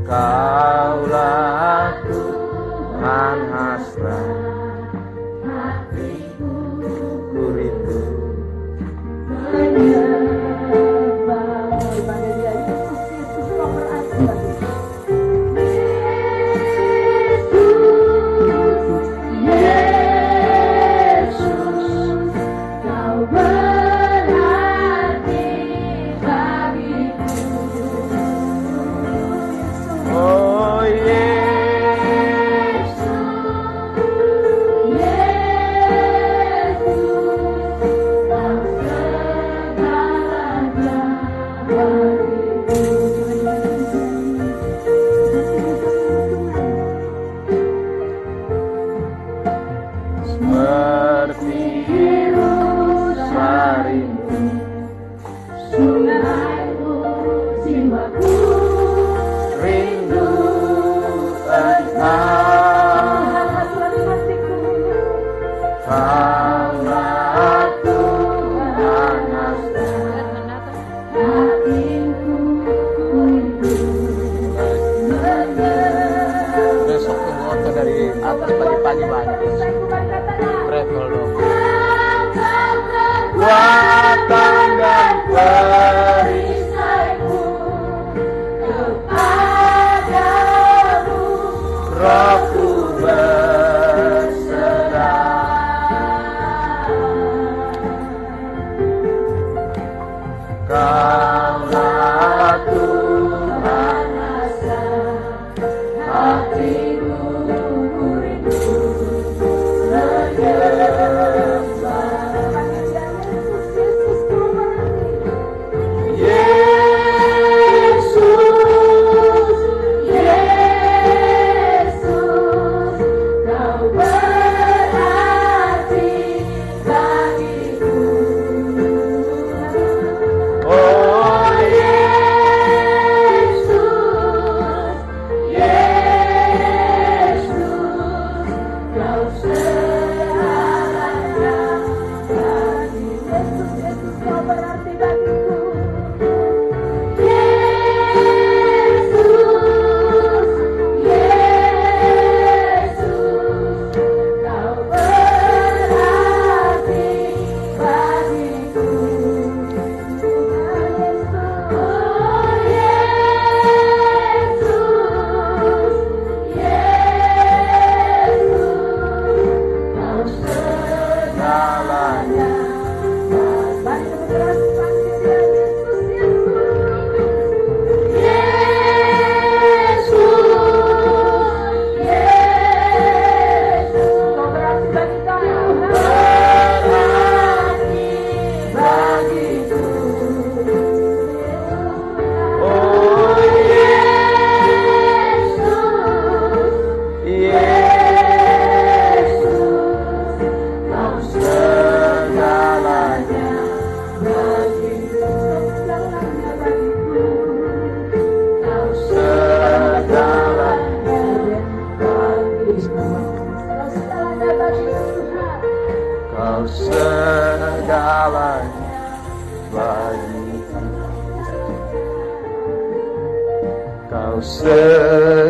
Kaulah Tuhan hasrat hatiku, ku rindu menyembah. Pada Dia Yesus, Yesus kau berarti bagiku.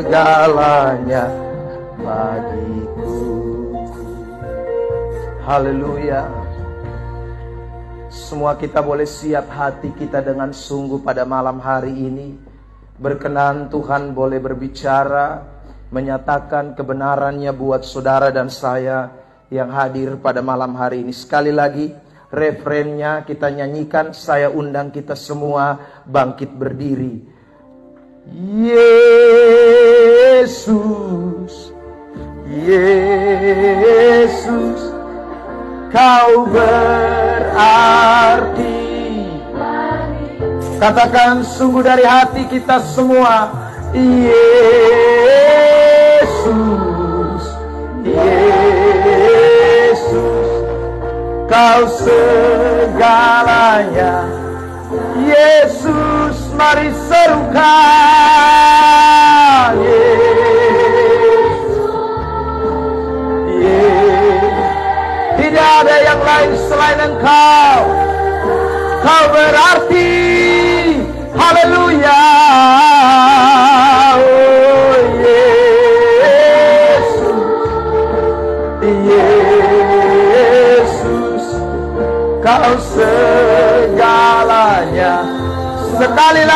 Segalanya bagiku. Haleluya. Semua kita boleh siap hati kita dengan sungguh pada malam hari ini. Berkenan Tuhan boleh berbicara, menyatakan kebenarannya buat saudara dan saya yang hadir pada malam hari ini. Sekali lagi refrennya kita nyanyikan, saya undang kita semua bangkit berdiri. Yesus, Yesus, kau berarti. Katakan sungguh dari hati kita semua, Yesus, Yesus, kau segalanya. Yesus, mari serukan. Tidak ada yang lain selain Engkau. Kau berarti. Haleluya.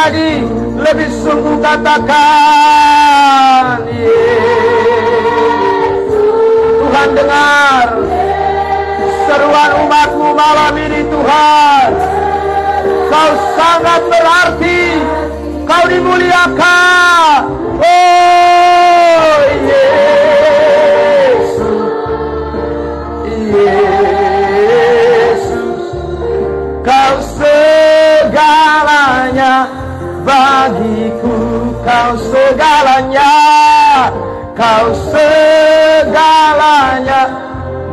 lagi, lebih sungguh katakan Tuhan dengar seruan umat-Mu malam ini Tuhan. Kau sangat berarti, Kau dimuliakan. Oh Yesus, Yesus, Kau segalanya bagiku, Kau segalanya, Kau segalanya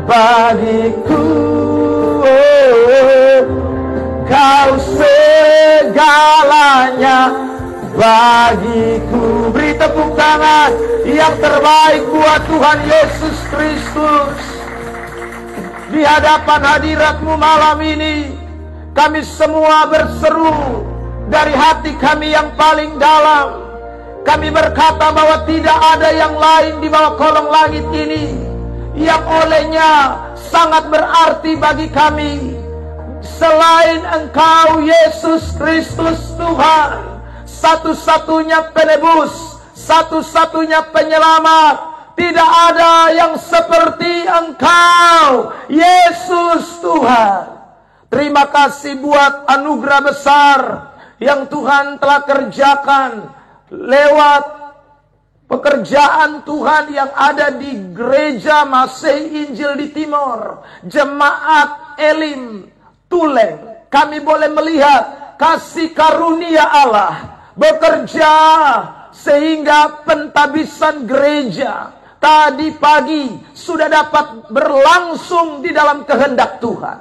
bagiku, Kau segalanya bagiku. Beri tepuk tangan yang terbaik buat Tuhan Yesus Kristus. Di hadapan hadirat-Mu malam ini, kami semua berseru dari hati kami yang paling dalam. Kami berkata bahwa tidak ada yang lain di bawah kolong langit ini yang olehnya sangat berarti bagi kami selain Engkau Yesus Kristus Tuhan, satu-satunya penebus, satu-satunya penyelamat. Tidak ada yang seperti Engkau Yesus Tuhan. Terima kasih buat anugerah besar yang Tuhan telah kerjakan lewat pekerjaan Tuhan yang ada di Gereja Masehi Injil di Timor, Jemaat Elim Tulen. Kami boleh melihat kasih karunia Allah bekerja sehingga pentabisan gereja tadi pagi sudah dapat berlangsung di dalam kehendak Tuhan.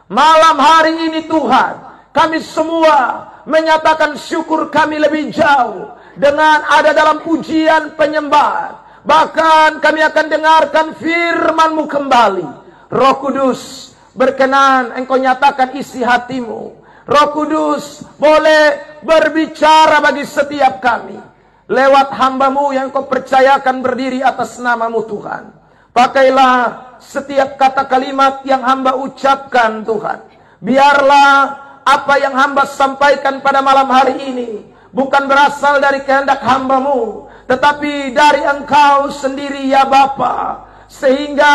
Malam hari ini Tuhan, kami semua menyatakan syukur kami lebih jauh dengan ada dalam pujian penyembahan. Bahkan kami akan dengarkan firman-Mu kembali. Roh Kudus, berkenan Engkau nyatakan isi hati-Mu. Roh Kudus boleh berbicara bagi setiap kami lewat hamba-Mu yang Kau percayakan berdiri atas nama-Mu Tuhan. Pakailah setiap kata kalimat yang hamba ucapkan Tuhan. Biarlah apa yang hamba sampaikan pada malam hari ini bukan berasal dari kehendak hamba-Mu, tetapi dari Engkau sendiri ya Bapa. Sehingga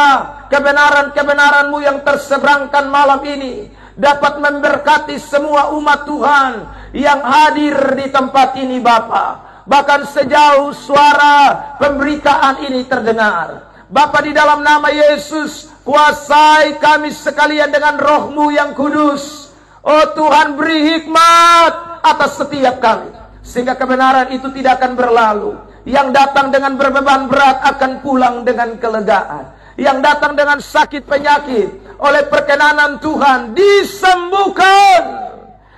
kebenaran-kebenaran-Mu yang terseberangkan malam ini dapat memberkati semua umat Tuhan yang hadir di tempat ini Bapa. Bahkan sejauh suara pemberitaan ini terdengar, Bapa, di dalam nama Yesus, kuasai kami sekalian dengan Roh-Mu yang kudus. Oh Tuhan, beri hikmat atas setiap kami, sehingga kebenaran itu tidak akan berlalu. Yang datang dengan berbeban berat akan pulang dengan kelegaan. Yang datang dengan sakit penyakit, oleh perkenanan Tuhan disembuhkan.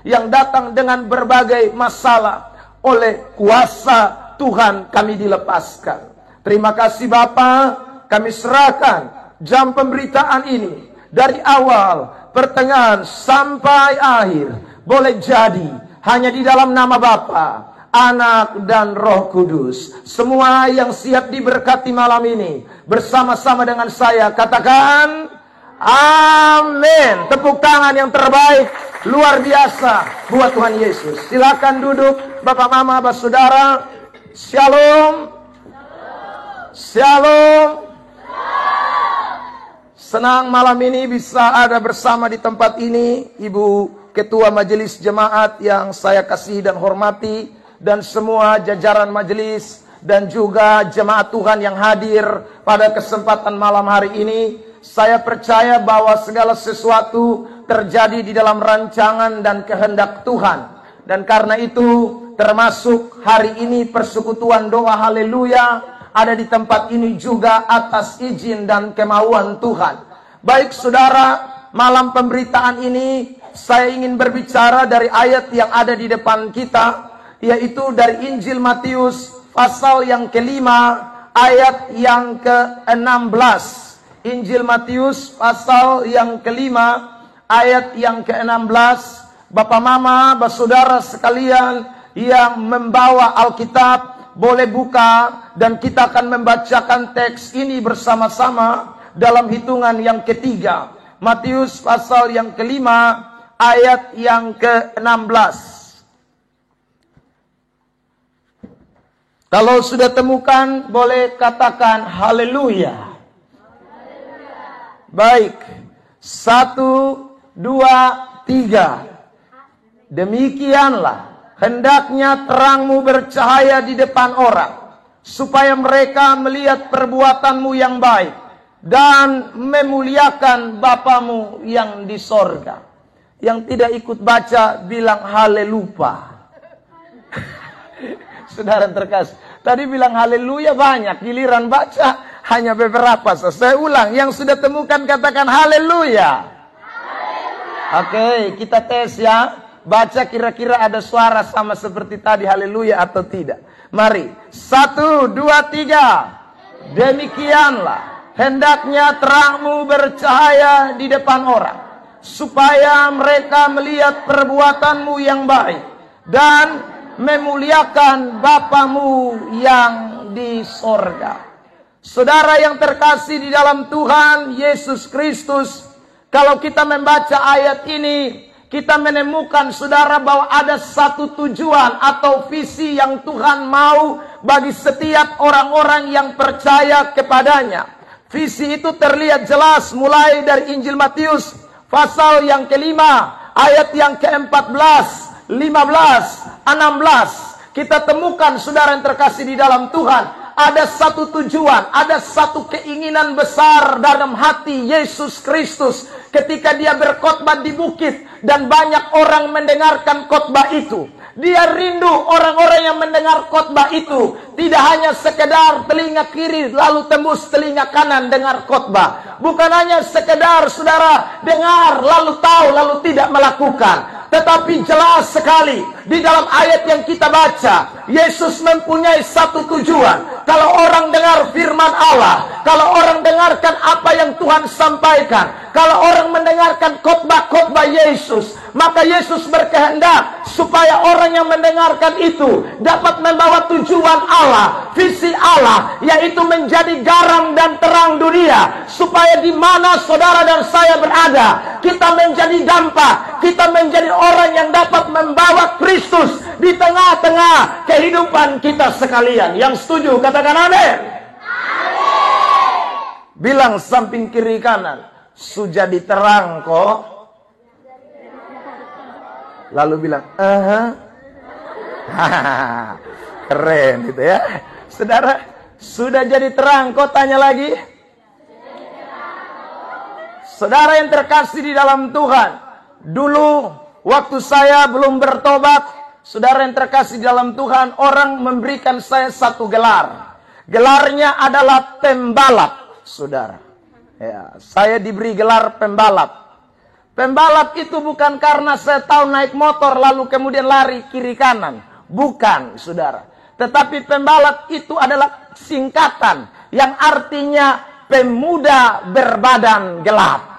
Yang datang dengan berbagai masalah, oleh kuasa Tuhan kami dilepaskan. Terima kasih Bapa, kami serahkan jam pemberitaan ini dari awal, pertengahan sampai akhir. Boleh jadi hanya di dalam nama Bapa, Anak dan Roh Kudus. Semua yang siap diberkati malam ini bersama-sama dengan saya katakan amin. Tepuk tangan yang terbaik luar biasa buat Tuhan Yesus. Silakan duduk Bapak Mama, Bapak Saudara. Shalom. Shalom. Senang malam ini bisa ada bersama di tempat ini Ibu Ketua Majelis Jemaat yang saya kasihi dan hormati, dan semua jajaran majelis dan juga jemaat Tuhan yang hadir pada kesempatan malam hari ini. Saya percaya bahwa segala sesuatu terjadi di dalam rancangan dan kehendak Tuhan. Dan karena itu termasuk hari ini persekutuan doa haleluya ada di tempat ini juga atas izin dan kemauan Tuhan. Baik saudara, malam pemberitaan ini saya ingin berbicara dari ayat yang ada di depan kita, yaitu dari Injil Matius pasal yang kelima ayat yang ke-16. Injil Matius pasal yang kelima ayat yang ke-16. Bapak Mama, Bapak Saudara sekalian yang membawa Alkitab, boleh buka dan kita akan membacakan teks ini bersama-sama dalam hitungan yang ketiga. Matius pasal yang kelima ayat yang ke-16. Kalau sudah temukan, boleh katakan haleluya. Baik. 1, 2, 3. Demikianlah hendaknya terangmu bercahaya di depan orang, supaya mereka melihat perbuatanmu yang baik dan memuliakan Bapamu yang di sorga. Yang tidak ikut baca bilang haleluya. Saudara terkasih, tadi bilang haleluya banyak, giliran baca hanya beberapa. Saya ulang, yang sudah temukan katakan haleluya. Oke, kita tes ya. Baca kira-kira ada suara sama seperti tadi haleluya atau tidak. Mari, 1, 2, 3. Demikianlah hendaknya terangmu bercahaya di depan orang, supaya mereka melihat perbuatanmu yang baik dan memuliakan Bapamu yang di sorga. Saudara yang terkasih di dalam Tuhan Yesus Kristus, kalau kita membaca ayat ini, kita menemukan saudara bahwa ada satu tujuan atau visi yang Tuhan mau bagi setiap orang-orang yang percaya kepadanya. Visi itu terlihat jelas mulai dari Injil Matius pasal yang kelima, ayat yang ke-14, 15, 16. Kita temukan saudara yang terkasih di dalam Tuhan, ada satu tujuan, ada satu keinginan besar dalam hati Yesus Kristus ketika dia berkhotbah di bukit dan banyak orang mendengarkan khotbah itu. Dia rindu orang-orang yang mendengar khotbah itu tidak hanya sekedar telinga kiri lalu tembus telinga kanan dengar khotbah. Bukan hanya sekedar saudara dengar lalu tahu lalu tidak melakukan. Tetapi jelas sekali di dalam ayat yang kita baca, Yesus mempunyai satu tujuan. Kalau orang dengar firman Allah, kalau orang dengarkan apa yang Tuhan sampaikan, kalau orang mendengarkan khotbah-khotbah Yesus, maka Yesus berkehendak supaya orang yang mendengarkan itu dapat membawa tujuan Allah, visi Allah, yaitu menjadi garam dan terang dunia, supaya di mana saudara dan saya berada, kita menjadi dampak, kita menjadi orang yang dapat membawa Kristus di tengah-tengah kehidupan kita sekalian. Yang setuju katakan amin. Bilang samping kiri kanan, sudah diterang kok. Lalu bilang, keren gitu ya. Saudara, sudah jadi terang kok, tanya lagi. Saudara yang terkasih di dalam Tuhan, dulu waktu saya belum bertobat, saudara yang terkasih di dalam Tuhan, orang memberikan saya satu gelar. Gelarnya adalah pembalap, saudara. Ya, saya diberi gelar pembalap. Pembalap itu bukan karena saya tahu naik motor lalu kemudian lari kiri kanan. Bukan, saudara. Tetapi pembalap itu adalah singkatan yang artinya pemuda berbadan gelap.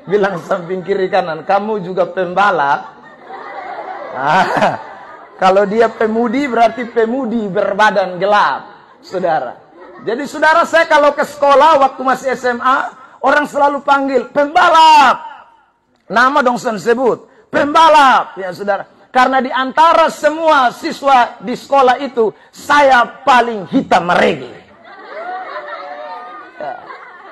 Bilang samping kiri kanan, kamu juga pembalap. Kalau dia pemudi berarti pemudi berbadan gelap, saudara. Jadi saudara, saya kalau ke sekolah waktu masih SMA, orang selalu panggil pembalap. Nama dong saya sebut, pembalap, ya saudara. Karena di antara semua siswa di sekolah itu, saya paling hitam merege. Ya.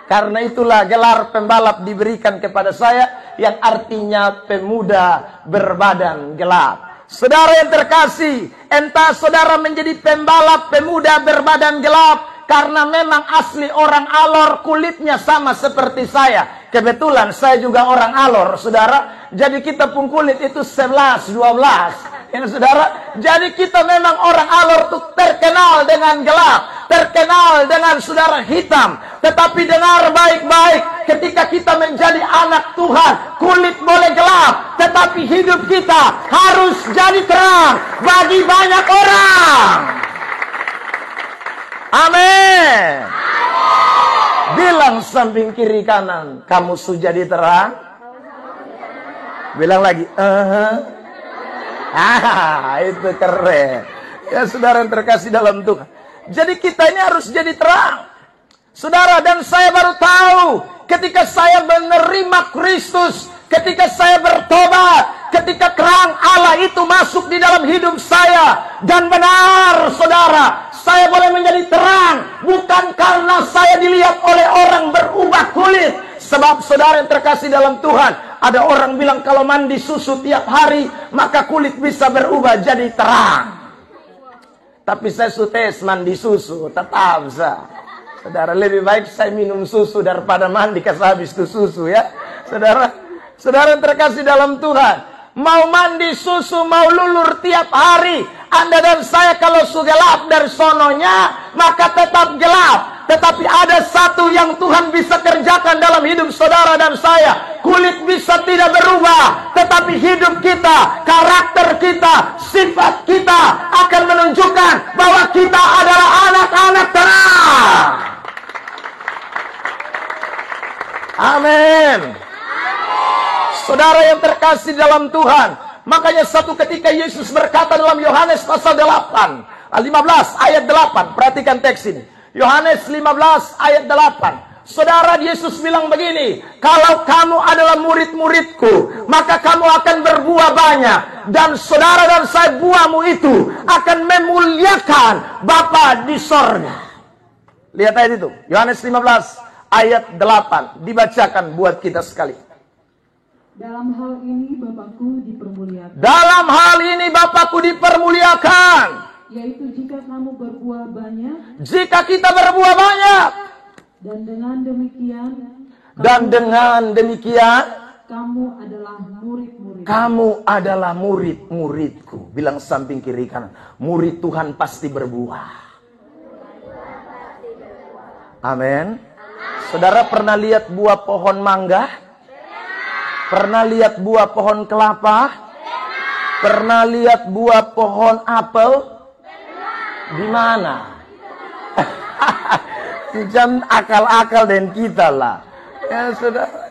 Karena itulah gelar pembalap diberikan kepada saya, yang artinya pemuda berbadan gelap. Saudara yang terkasih, entah saudara menjadi pembalap pemuda berbadan gelap karena memang asli orang Alor, kulitnya sama seperti saya. Kebetulan saya juga orang Alor, saudara. Jadi kita pun kulit itu 11, 12. Ya, saudara. Jadi kita memang orang Alor itu terkenal dengan gelap, terkenal dengan saudara hitam. Tetapi dengar baik-baik, ketika kita menjadi anak Tuhan, kulit boleh gelap, tetapi hidup kita harus jadi terang bagi banyak orang. Amin. Bilang samping kiri kanan, kamu sudah jadi terang. Bilang lagi, itu keren. Ya saudara yang terkasih dalam Tuhan. Jadi kita ini harus jadi terang. Saudara, dan saya baru tahu ketika saya menerima Kristus, ketika saya bertobat, ketika terang Allah itu masuk di dalam hidup saya. Dan benar saudara, saya boleh menjadi terang bukan karena saya dilihat oleh orang berubah kulit. Sebab saudara yang terkasih dalam Tuhan, ada orang bilang kalau mandi susu tiap hari maka kulit bisa berubah jadi terang. Tapi saya sutes mandi susu tetap saudara, lebih baik saya minum susu daripada mandi kasih habis itu susu ya. Saudara yang terkasih dalam Tuhan, mau mandi susu, mau lulur tiap hari, Anda dan saya kalau gelap dari sononya, maka tetap gelap. Tetapi ada satu yang Tuhan bisa kerjakan dalam hidup saudara dan saya. Kulit bisa tidak berubah, tetapi hidup kita, karakter kita, sifat kita akan menunjukkan bahwa kita adalah anak-anak terang. Amin. Saudara yang terkasih dalam Tuhan, makanya satu ketika Yesus berkata dalam Yohanes pasal 15 ayat 8, perhatikan teks ini. Yohanes 15 ayat 8. Saudara, Yesus bilang begini, kalau kamu adalah murid-muridku, maka kamu akan berbuah banyak. Dan saudara dan saya, buahmu itu akan memuliakan Bapa di sorga. Lihat ayat itu, Yohanes 15 ayat 8. Dibacakan buat kita sekali. Dalam hal ini Bapakku dipermuliakan. Dalam hal ini Bapakku dipermuliakan. Yaitu jika kamu berbuah banyak. Jika kita berbuah banyak. Dan dengan demikian. Kamu adalah murid-murid. Kamu adalah murid-muridku. Bilang samping kiri kanan. Murid Tuhan pasti berbuah. Amin. Saudara pernah lihat buah pohon mangga? Pernah lihat buah pohon kelapa? Pernah lihat buah pohon apel? Di mana? Jam akal-akal dan kita lah. Ya saudara.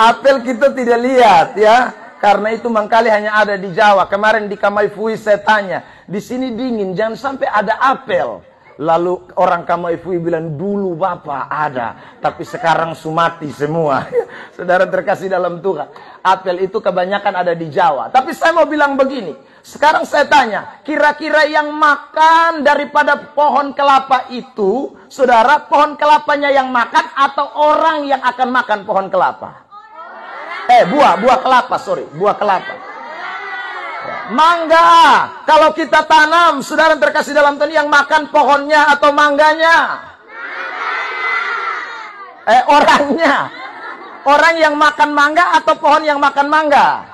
Apel kita tidak lihat ya. Karena itu mangkali hanya ada di Jawa. Kemarin di Kamaifui saya tanya. Di sini dingin, jangan sampai ada apel. Lalu orang Kamaifui bilang, dulu Bapak ada, tapi sekarang sumati semua. Saudara terkasih dalam Tuhan, apel itu kebanyakan ada di Jawa. Tapi saya mau bilang begini, sekarang saya tanya, kira-kira yang makan daripada pohon kelapa itu, saudara, pohon kelapanya yang makan atau orang yang akan makan pohon kelapa? Buah kelapa, buah kelapa. Mangga, kalau kita tanam, saudara terkasih dalam Tuhan, yang makan pohonnya atau mangganya? Orangnya. Orang yang makan mangga atau pohon yang makan mangga?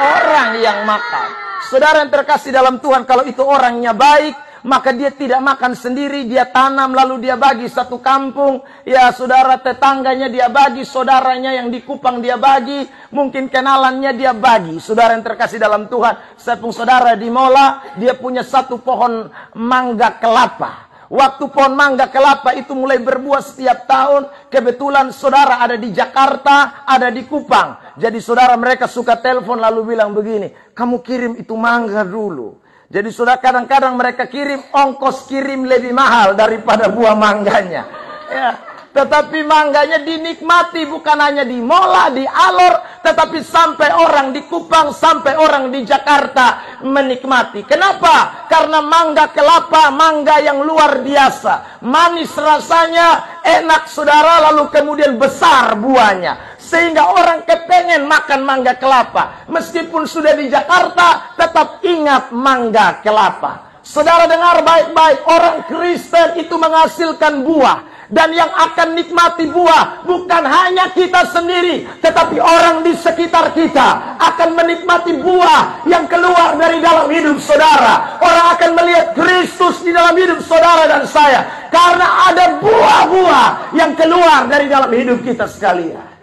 Orang yang makan. Saudara yang terkasih dalam Tuhan, kalau itu orangnya baik, maka dia tidak makan sendiri, dia tanam lalu dia bagi satu kampung. Ya saudara, tetangganya dia bagi, saudaranya yang di Kupang dia bagi, mungkin kenalannya dia bagi. Saudara yang terkasih dalam Tuhan, saya pun saudara di Mola, dia punya satu pohon mangga kelapa. Waktu pohon mangga kelapa itu mulai berbuah setiap tahun, kebetulan saudara ada di Jakarta, ada di Kupang. Jadi saudara mereka suka telepon lalu bilang begini, kamu kirim itu mangga dulu. Jadi saudara kadang-kadang mereka kirim, ongkos kirim lebih mahal daripada buah mangganya. Ya, tetapi mangganya dinikmati bukan hanya di Mola, di Alor, tetapi sampai orang di Kupang, sampai orang di Jakarta menikmati. Kenapa? Karena mangga kelapa, mangga yang luar biasa. Manis rasanya, enak saudara, lalu kemudian besar buahnya. Sehingga orang kepengen makan mangga kelapa. Meskipun sudah di Jakarta, tetap ingat mangga kelapa. Saudara dengar baik-baik, orang Kristen itu menghasilkan buah. Dan yang akan nikmati buah bukan hanya kita sendiri, tetapi orang di sekitar kita akan menikmati buah yang keluar dari dalam hidup saudara. Orang akan melihat Kristus di dalam hidup saudara dan saya. Karena ada buah-buah yang keluar dari dalam hidup kita sekalian.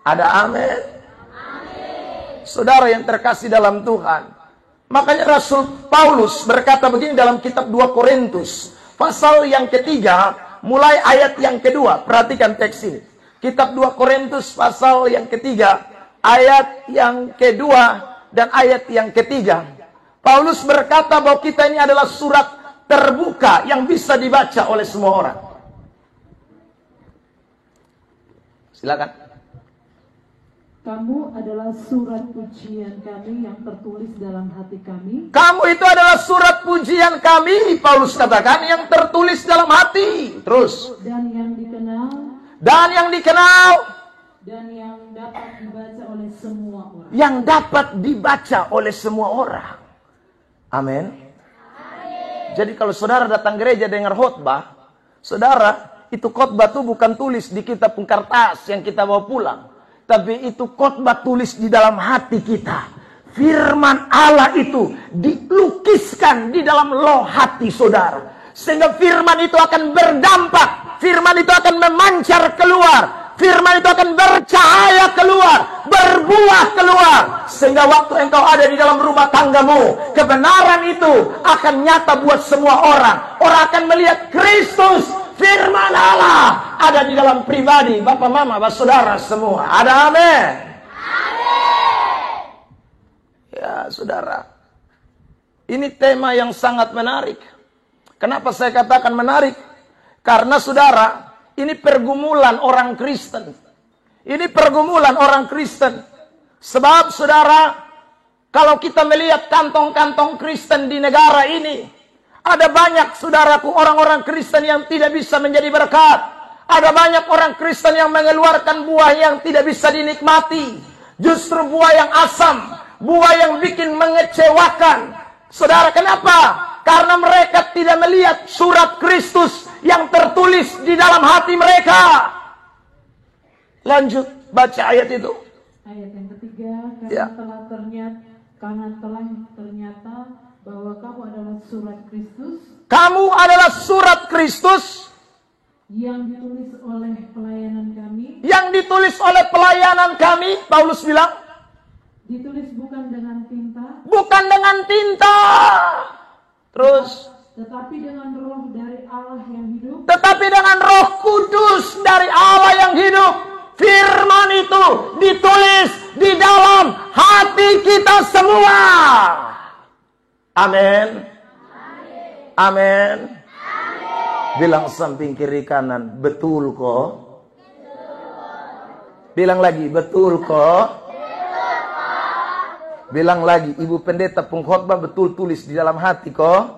Ada amin? Saudara yang terkasih dalam Tuhan, makanya Rasul Paulus berkata begini dalam kitab 2 Korintus pasal yang ketiga, mulai ayat yang kedua. Perhatikan teks ini. Kitab 2 Korintus pasal yang ketiga, ayat yang kedua dan ayat yang ketiga. Paulus berkata bahwa kita ini adalah surat terbuka yang bisa dibaca oleh semua orang. Silakan. Kamu adalah surat pujian kami yang tertulis dalam hati kami. Kamu itu adalah surat pujian kami, Paulus katakan, yang tertulis dalam hati. Terus. Dan yang dikenal. Dan yang dikenal. Dan yang dapat dibaca oleh semua orang. Yang dapat dibaca oleh semua orang. Amin. Jadi kalau saudara datang gereja dengar khotbah, saudara, itu khotbah itu bukan tulis di kitab kertas yang kita bawa pulang. Tapi itu khotbah tulis di dalam hati kita. Firman Allah itu dilukiskan di dalam loh hati saudara. Sehingga firman itu akan berdampak. Firman itu akan memancar keluar. Firman itu akan bercahaya keluar. Berbuah keluar. Sehingga waktu engkau ada di dalam rumah tanggamu, kebenaran itu akan nyata buat semua orang. Orang akan melihat Kristus. Firman Allah ada di dalam pribadi Bapak, Mama, Bapak, Saudara semua. Ada amin? Amin. Ya saudara, ini tema yang sangat menarik. Kenapa saya katakan menarik? Karena saudara, ini pergumulan orang Kristen. Ini pergumulan orang Kristen. Sebab saudara, kalau kita melihat kantong-kantong Kristen di negara ini, ada banyak saudaraku orang-orang Kristen yang tidak bisa menjadi berkat. Ada banyak orang Kristen yang mengeluarkan buah yang tidak bisa dinikmati. Justru buah yang asam, buah yang bikin mengecewakan. Saudara, kenapa? Karena mereka tidak melihat surat Kristus yang tertulis di dalam hati mereka. Lanjut baca ayat itu. Ayat yang ketiga, karena telah ternyata bahwa kamu adalah surat Kristus. Kamu adalah surat Kristus yang ditulis oleh pelayanan kami. Yang ditulis oleh pelayanan kami, Paulus bilang. Ditulis bukan dengan tinta. Bukan dengan tinta. Terus. Tetapi dengan roh dari Allah yang hidup. Tetapi dengan roh kudus dari Allah yang hidup. Firman itu ditulis di dalam hati kita semua. Amin. Amin. Bilang samping kiri kanan, betul kok. Bilang lagi, betul kok. Bilang lagi, Ibu Pendeta pengkhotbah betul tulis di dalam hati kok.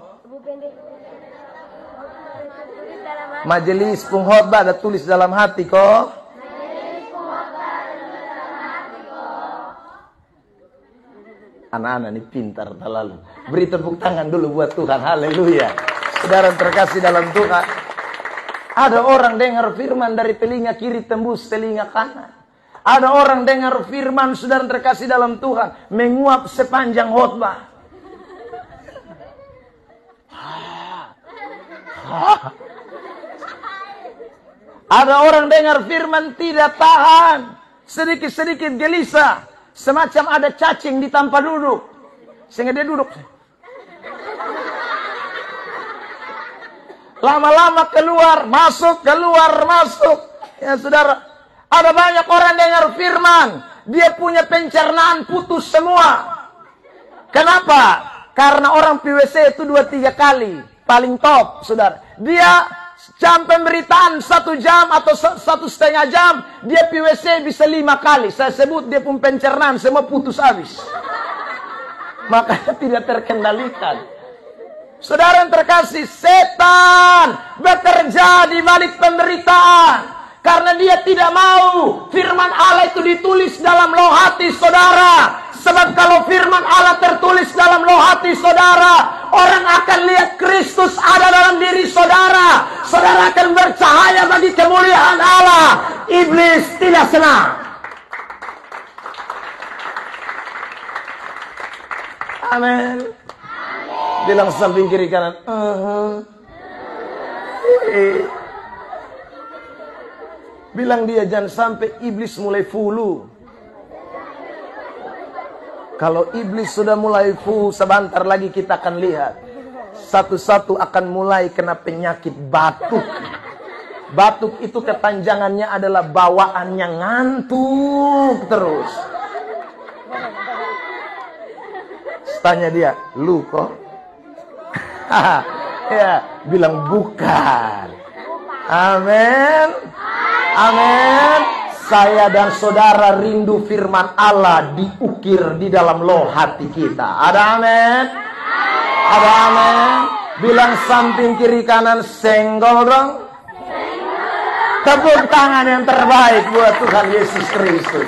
Majelis pengkhotbah ada tulis dalam hati kok. Anak-anak ini pintar terlalu. Beri tepuk tangan dulu buat Tuhan. Haleluya. Saudara terkasih dalam Tuhan. Ada orang dengar firman dari telinga kiri tembus telinga kanan. Ada orang dengar firman, saudara terkasih dalam Tuhan, menguap sepanjang khotbah. Ada orang dengar firman tidak tahan. Sedikit-sedikit gelisah. Semacam ada cacing di tempat duduk. Sehingga dia duduk. Lama-lama keluar, masuk, keluar, masuk. Ya saudara, ada banyak orang dengar firman. Dia punya pencernaan putus semua. Kenapa? Karena orang PWC itu 2-3 kali. Paling top, saudara. Dia jam pemberitaan 1 jam atau 1,5 jam, dia PWC bisa 5 kali. Saya sebut dia pun pencernaan, semua putus habis. Makanya tidak terkendalikan. Saudara yang terkasih, setan bekerja di balik pemberitaan. Karena dia tidak mau firman Allah itu ditulis dalam loh hati saudara. Sebab kalau firman Allah tertulis dalam loh hati saudara, orang akan lihat Kristus ada dalam diri saudara. Saudara akan bercahaya bagi kemuliaan Allah. Iblis tidak senang. Amin. Bilang samping kiri kanan. Bilang dia jangan sampai iblis mulai flu. Kalau iblis sudah mulai flu, sebentar lagi kita akan lihat. Satu-satu akan mulai kena penyakit batuk. Batuk itu kepanjangannya adalah bawaannya ngantuk terus. Tanya dia, lu kok? Ya, bilang bukan. Amin. Amin. Saya dan saudara rindu firman Allah diukir di dalam loh hati kita. Ada amin? Ada amin? Bilang samping kiri kanan senggol dong. Tepuk tangan yang terbaik buat Tuhan Yesus Kristus.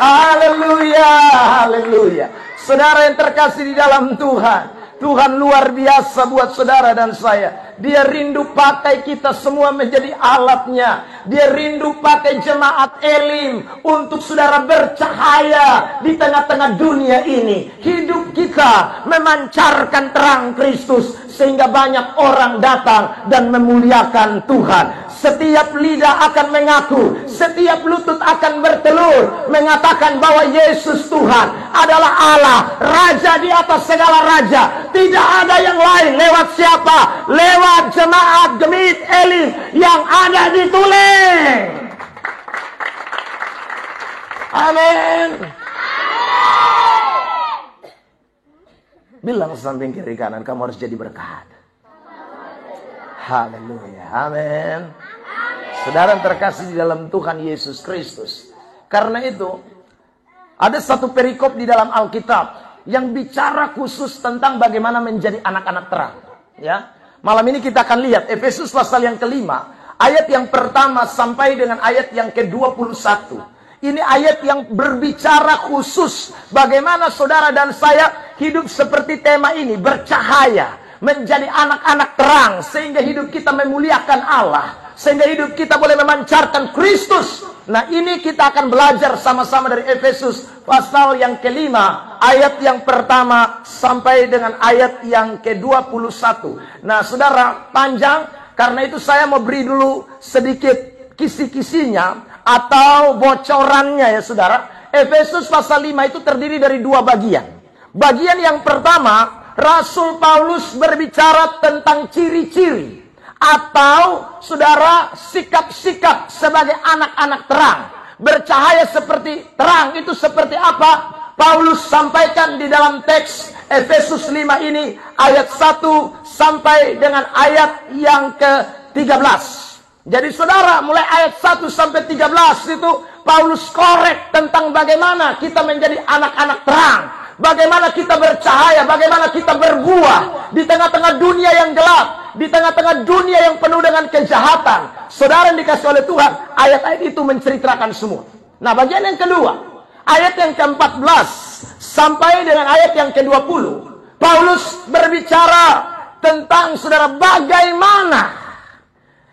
Haleluya, haleluya. Saudara yang terkasih di dalam Tuhan, Tuhan luar biasa buat saudara dan saya. Dia rindu pakai kita semua menjadi alatnya. Dia rindu pakai jemaat Elim untuk saudara bercahaya di tengah-tengah dunia ini. Hidup kita memancarkan terang Kristus sehingga banyak orang datang dan memuliakan Tuhan. Setiap lidah akan mengaku, setiap lutut akan bertelur, mengatakan bahwa Yesus Tuhan adalah Allah, Raja di atas segala raja. Tidak ada yang lain. Lewat siapa? Lewat jemaat Gemit Elim yang ada di Tulen. Amin. Bilang samping kiri kanan, kamu harus jadi berkat. Haleluya. Amin. Saudara yang terkasih di dalam Tuhan Yesus Kristus. Karena itu, ada satu perikop di dalam Alkitab yang bicara khusus tentang bagaimana menjadi anak-anak terang. Ya, malam ini kita akan lihat Efesus pasal yang kelima, ayat yang pertama sampai dengan ayat yang ke-21. Ini ayat yang berbicara khusus bagaimana saudara dan saya hidup seperti tema ini, bercahaya, menjadi anak-anak terang, sehingga hidup kita memuliakan Allah, sehingga hidup kita boleh memancarkan Kristus. Nah, ini kita akan belajar sama-sama dari Efesus pasal yang kelima, ayat yang pertama sampai dengan ayat yang ke-21. Nah, saudara, panjang, karena itu saya mau beri dulu sedikit kisi-kisinya atau bocorannya ya saudara. Efesus pasal 5 itu terdiri dari dua bagian. Bagian yang pertama, Rasul Paulus berbicara tentang ciri-ciri atau saudara sikap-sikap sebagai anak-anak terang. Bercahaya seperti terang itu seperti apa? Paulus sampaikan di dalam teks Efesus 5 ini ayat 1 sampai dengan ayat yang ke-13. Jadi saudara, mulai ayat 1 sampai 13 itu Paulus korek tentang bagaimana kita menjadi anak-anak terang. Bagaimana kita bercahaya, bagaimana kita berbuah di tengah-tengah dunia yang gelap, di tengah-tengah dunia yang penuh dengan kejahatan. Saudara yang dikasih oleh Tuhan, ayat-ayat itu menceritakan semua. Nah, bagian yang kedua, ayat yang ke-14 sampai dengan ayat yang ke-20, Paulus berbicara tentang saudara bagaimana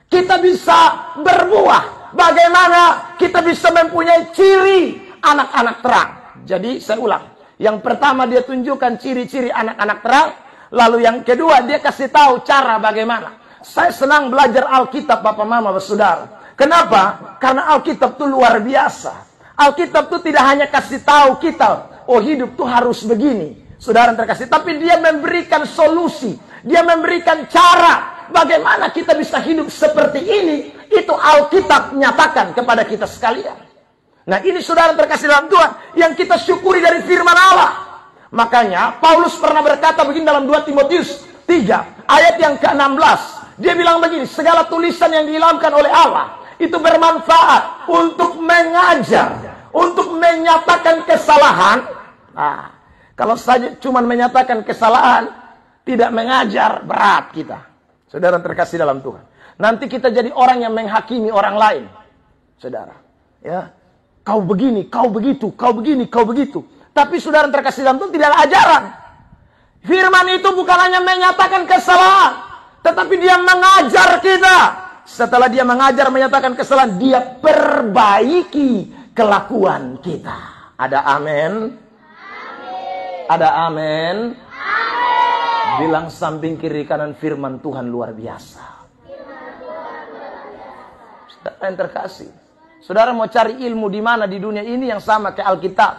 kita bisa berbuah, bagaimana kita bisa mempunyai ciri anak-anak terang. Jadi saya ulang. Yang pertama dia tunjukkan ciri-ciri anak-anak terang. Lalu yang kedua dia kasih tahu cara bagaimana. Saya senang belajar Alkitab Bapak Mama Saudara. Kenapa? Karena Alkitab itu luar biasa. Alkitab itu tidak hanya kasih tahu kita, oh hidup tuh harus begini. Saudara yang terkasih. Tapi dia memberikan solusi. Dia memberikan cara bagaimana kita bisa hidup seperti ini. Itu Alkitab nyatakan kepada kita sekalian. Nah, ini saudara terkasih dalam Tuhan yang kita syukuri dari firman Allah. Makanya Paulus pernah berkata begini dalam 2 Timotius 3 ayat yang ke-16. Dia bilang begini, segala tulisan yang diilhamkan oleh Allah itu bermanfaat untuk mengajar, untuk menyatakan kesalahan. Nah, kalau saja cuma menyatakan kesalahan, tidak mengajar, berat kita. Saudara terkasih dalam Tuhan. Nanti kita jadi orang yang menghakimi orang lain. Saudara, ya. Kau begini, kau begitu, kau begini, kau begitu. Tapi saudara terkasih dalam Tuhan tidak ada ajaran. Firman itu bukan hanya menyatakan kesalahan, tetapi dia mengajar kita. Setelah dia mengajar, menyatakan kesalahan, dia perbaiki kelakuan kita. Ada amin? Ada amin? Bilang samping kiri kanan, firman Tuhan luar biasa. Saudara yang terkasih, saudara mau cari ilmu di mana di dunia ini yang sama kayak Alkitab.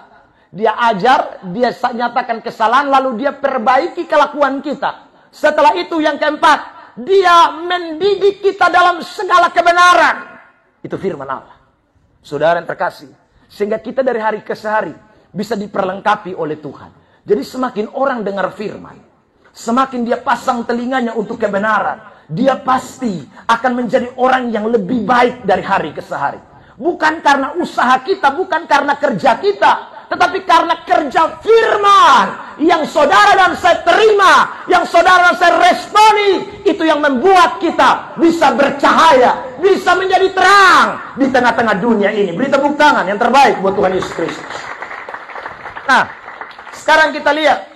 Dia ajar, dia nyatakan kesalahan, lalu dia perbaiki kelakuan kita. Setelah itu yang keempat, dia mendidik kita dalam segala kebenaran. Itu firman Allah. Saudara yang terkasih, sehingga kita dari hari ke hari bisa diperlengkapi oleh Tuhan. Jadi semakin orang dengar firman, semakin dia pasang telinganya untuk kebenaran, dia pasti akan menjadi orang yang lebih baik dari hari ke hari. Bukan karena usaha kita, bukan karena kerja kita, tetapi karena kerja firman yang saudara dan saya terima, yang saudara dan saya responi, itu yang membuat kita bisa bercahaya, bisa menjadi terang di tengah-tengah dunia ini. Beri tepuk tangan yang terbaik buat Tuhan Yesus Kristus. Nah, sekarang kita lihat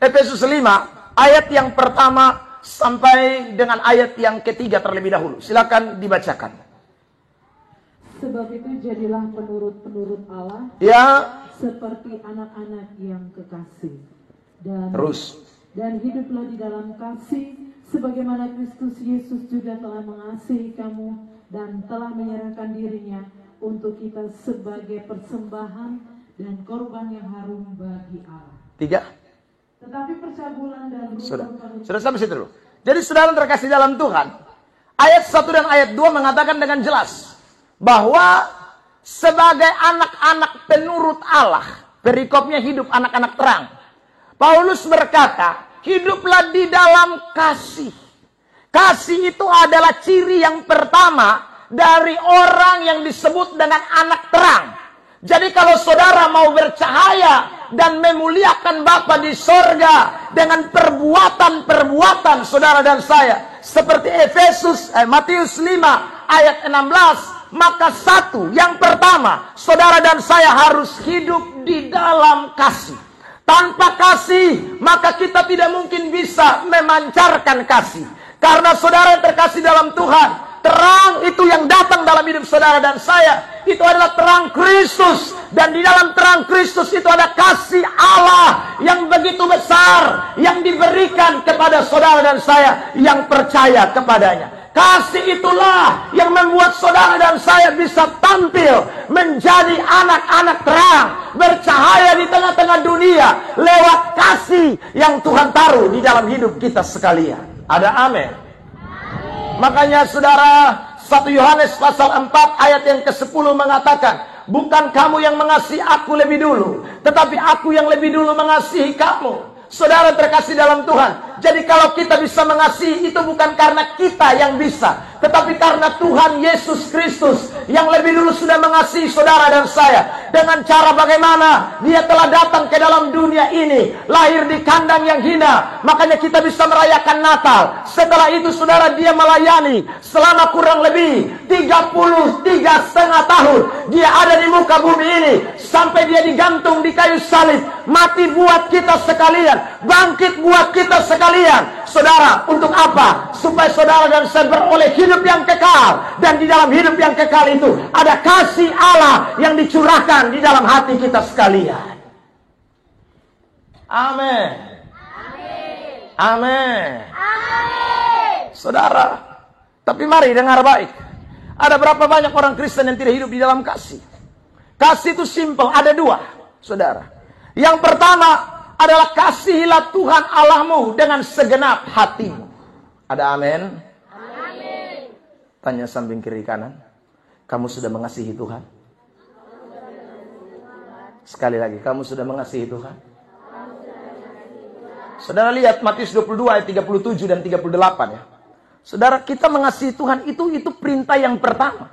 Efesus 5 ayat yang pertama sampai dengan ayat yang ketiga terlebih dahulu. Silakan dibacakan. Sebab itu jadilah penurut-penurut Allah, Ya, seperti anak-anak yang kekasih. Dan hiduplah di dalam kasih, sebagaimana Kristus Yesus juga telah mengasihi kamu dan telah menyerahkan dirinya untuk kita sebagai persembahan dan korban yang harum bagi Allah. 3. Tetapi percabulan dan Sudah sampai situ dulu. Jadi saudara terkasih dalam Tuhan, ayat 1 dan ayat 2 mengatakan dengan jelas bahwa sebagai anak-anak penurut Allah, perikopnya hidup anak-anak terang. Paulus berkata, hiduplah di dalam kasih. Kasih itu adalah ciri yang pertama dari orang yang disebut dengan anak terang. Jadi kalau saudara mau bercahaya dan memuliakan Bapa di sorga dengan perbuatan-perbuatan saudara dan saya, seperti Matius 5 ayat 16, maka yang pertama, saudara dan saya harus hidup di dalam kasih. Tanpa kasih, maka kita tidak mungkin bisa memancarkan kasih. Karena saudara yang terkasih dalam Tuhan, terang itu yang datang dalam hidup saudara dan saya, itu adalah terang Kristus. Dan di dalam terang Kristus itu ada kasih Allah yang begitu besar, yang diberikan kepada saudara dan saya yang percaya kepadanya. Kasih itulah yang membuat saudara dan saya bisa tampil menjadi anak-anak terang, bercahaya di tengah-tengah dunia lewat kasih yang Tuhan taruh di dalam hidup kita sekalian. Ada amin. Makanya saudara, 1 Yohanes pasal 4 ayat yang ke-10 mengatakan, bukan kamu yang mengasihi aku lebih dulu, tetapi aku yang lebih dulu mengasihi kamu. Saudara terkasih dalam Tuhan, jadi kalau kita bisa mengasihi, itu bukan karena kita yang bisa, tetapi karena Tuhan Yesus Kristus yang lebih dulu sudah mengasihi saudara dan saya. Dengan cara bagaimana Dia telah datang ke dalam dunia ini, lahir di kandang yang hina, makanya kita bisa merayakan Natal. Setelah itu saudara, Dia melayani selama kurang lebih 33,5 tahun. Dia ada di muka bumi ini sampai Dia digantung di kayu salib, mati buat kita sekalian, bangkit buat kita sekalian. Saudara, untuk apa? Supaya saudara dan saya beroleh hidup yang kekal. Dan di dalam hidup yang kekal itu ada kasih Allah yang dicurahkan di dalam hati kita sekalian. Amin. Amin. Saudara, tapi mari dengar baik. Ada berapa banyak orang Kristen yang tidak hidup di dalam kasih? Kasih itu simpel, ada 2, saudara. Yang pertama adalah kasihilah Tuhan Allahmu dengan segenap hatimu. Ada amin? Amin. Tanya samping kiri kanan, kamu sudah mengasihi Tuhan? Sekali lagi, kamu sudah mengasihi Tuhan? Saudara lihat Matius 22 ayat 37 dan 38 ya. Saudara, kita mengasihi Tuhan itu perintah yang pertama.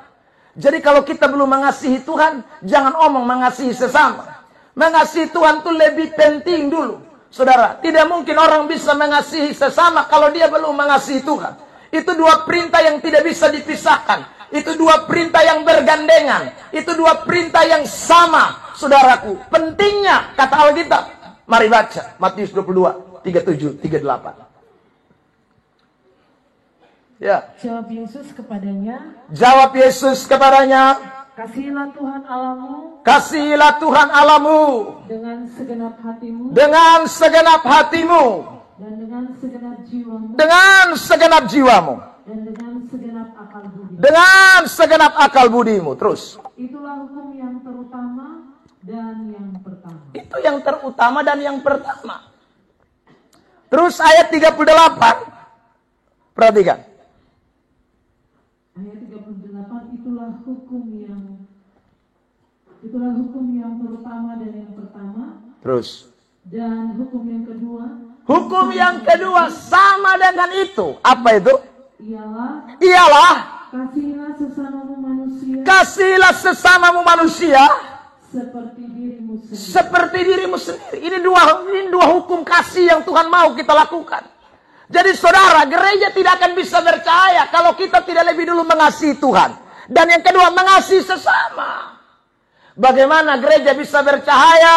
Jadi kalau kita belum mengasihi Tuhan, jangan omong mengasihi sesama. Mengasihi Tuhan itu lebih penting dulu. Saudara, tidak mungkin orang bisa mengasihi sesama kalau dia belum mengasihi Tuhan. Itu 2 perintah yang tidak bisa dipisahkan. Itu 2 perintah yang bergandengan. Itu 2 perintah yang sama, saudaraku. Pentingnya, kata Alkitab. Mari baca Matius 22, 37, 38. Ya. Jawab Yesus kepadanya. Kasihilah Tuhan Allahmu. Kasihilah Tuhan Allahmu. Dengan segenap hatimu. Dengan segenap hatimu. Dan dengan segenap jiwamu. Dengan segenap jiwamu. Dan dengan segenap akal budimu. Dengan segenap akal budimu. Terus. Itulah hukum yang terutama dan yang pertama. Itu yang terutama dan yang pertama. Terus ayat 38. Perhatikan. Ayat 38, itulah hukum yang pertama dan yang pertama. Terus. Dan hukum yang kedua. Hukum yang kedua sama dengan itu. Apa itu? Ialah Kasihilah sesamamu manusia. Kasihilah sesamamu manusia seperti dirimu sendiri. sendiri. Ini dua hukum kasih yang Tuhan mau kita lakukan. Jadi saudara, gereja tidak akan bisa bercahaya kalau kita tidak lebih dulu mengasihi Tuhan. Dan yang kedua, mengasihi sesama. Bagaimana gereja bisa bercahaya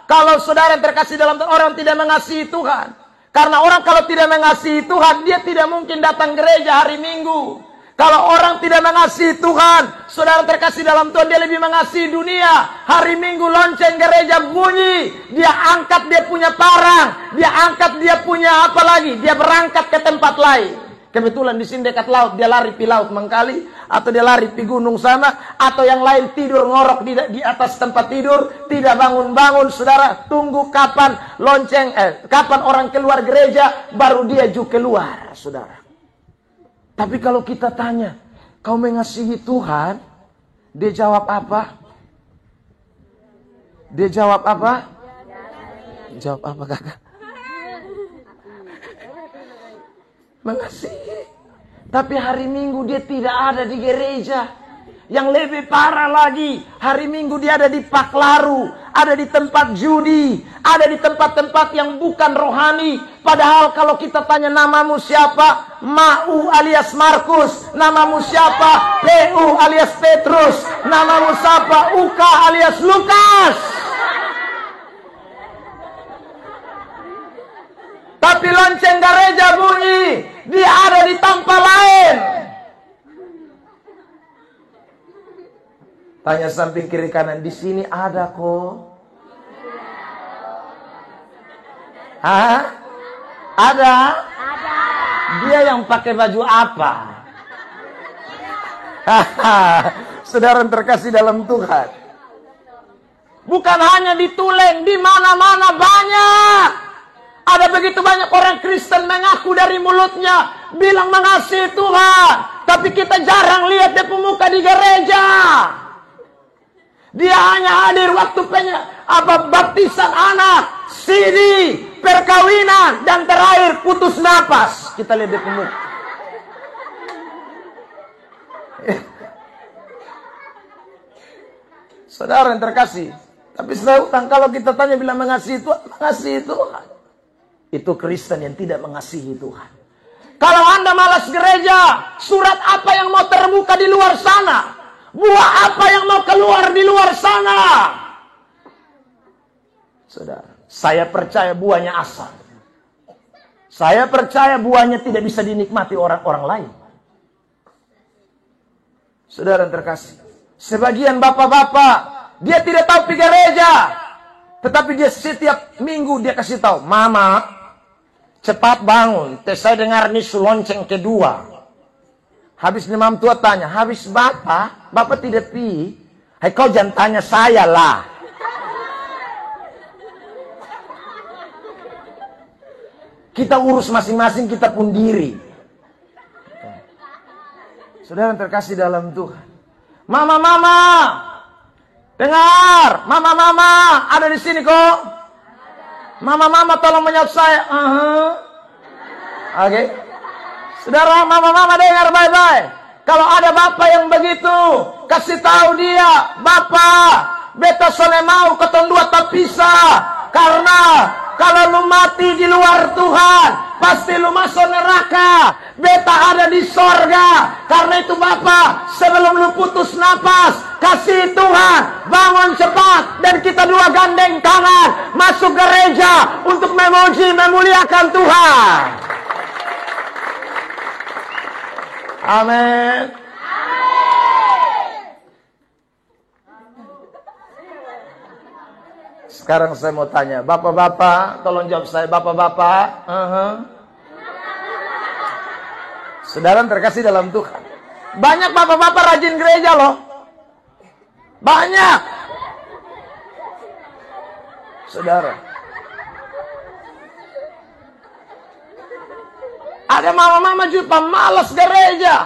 kalau saudara yang terkasih dalam Tuhan, orang tidak mengasihi Tuhan? Karena orang kalau tidak mengasihi Tuhan, dia tidak mungkin datang gereja hari Minggu. Kalau orang tidak mengasihi Tuhan, saudara terkasih dalam Tuhan, dia lebih mengasihi dunia. Hari Minggu lonceng gereja bunyi, dia angkat dia punya parang, dia angkat dia punya apa lagi, dia berangkat ke tempat lain. Kebetulan di sini dekat laut, dia lari pi laut Mangkali, atau dia lari pi gunung sana, atau yang lain tidur ngorok di atas tempat tidur, tidak bangun-bangun. Saudara, tunggu kapan lonceng, kapan orang keluar gereja, baru dia juga keluar, saudara. Tapi kalau kita tanya, kau mengasihi Tuhan? Dia jawab apa? Dia jawab apa? Jawab apa, kakak? Mengasihi. Tapi hari Minggu dia tidak ada di gereja. Yang lebih parah lagi, hari Minggu dia ada di Paklaru, ada di tempat judi, ada di tempat-tempat yang bukan rohani. Padahal kalau kita tanya namamu siapa? Mau alias Markus. Namamu siapa? PU alias Petrus. Namamu siapa? Uka alias Lukas. Tapi lonceng gereja bunyi, dia ada di tempat lain. Tanya samping kiri kanan, di sini ada kok. Hah? Ada? Dia yang pakai baju apa? Saudara terkasih dalam Tuhan. Bukan hanya di Tuleng, di mana-mana banyak. Ada begitu banyak orang Kristen mengaku dari mulutnya, bilang mengasihi Tuhan, tapi kita jarang lihat dia pemuka di gereja. Dia hanya hadir waktu baptisan anak, CD, perkawinan, dan terakhir putus napas. Kita lihat dia pemuka. Saudara yang terkasih, tapi kalau kita tanya bilang mengasihi Tuhan, mengasihi Tuhan. Itu Kristen yang tidak mengasihi Tuhan. Kalau Anda malas gereja, surat apa yang mau terbuka di luar sana? Buah apa yang mau keluar di luar sana? Saudara, saya percaya buahnya asal. Saya percaya buahnya tidak bisa dinikmati orang-orang lain. Saudara yang terkasih, sebagian bapak-bapak, dia tidak tahu pergi gereja, tetapi dia setiap minggu dia kasih tahu, Mama, cepat bangun, saya dengar nih lonceng kedua. Habis imam tua tanya, habis bapak tidak pi? Hai kau jangan tanya saya lah. Kita urus masing-masing, kita pun diri. Saudara yang terkasih dalam Tuhan. Mama, dengar, mama, ada di sini kok. Mama, tolong menjawab saya. Oke. Saudara, mama dengar baik-baik. Kalau ada bapak yang begitu, kasih tahu dia, Bapak, beta soleh mau ketong dua tak pisah. Karena kalau lu mati di luar Tuhan, pasti lu masuk neraka. Beta ada di sorga. Karena itu Bapak, sebelum lu putus napas, kasih Tuhan, bangun cepat, dan kita dua gandeng tangan masuk gereja untuk memuji, memuliakan Tuhan. Amin. Sekarang saya mau tanya, bapak-bapak, tolong jawab saya, bapak-bapak. Saudara terkasih dalam Tuhan. Banyak bapak-bapak rajin gereja loh. Banyak. Saudara. Ada mama-mama juga malas gereja.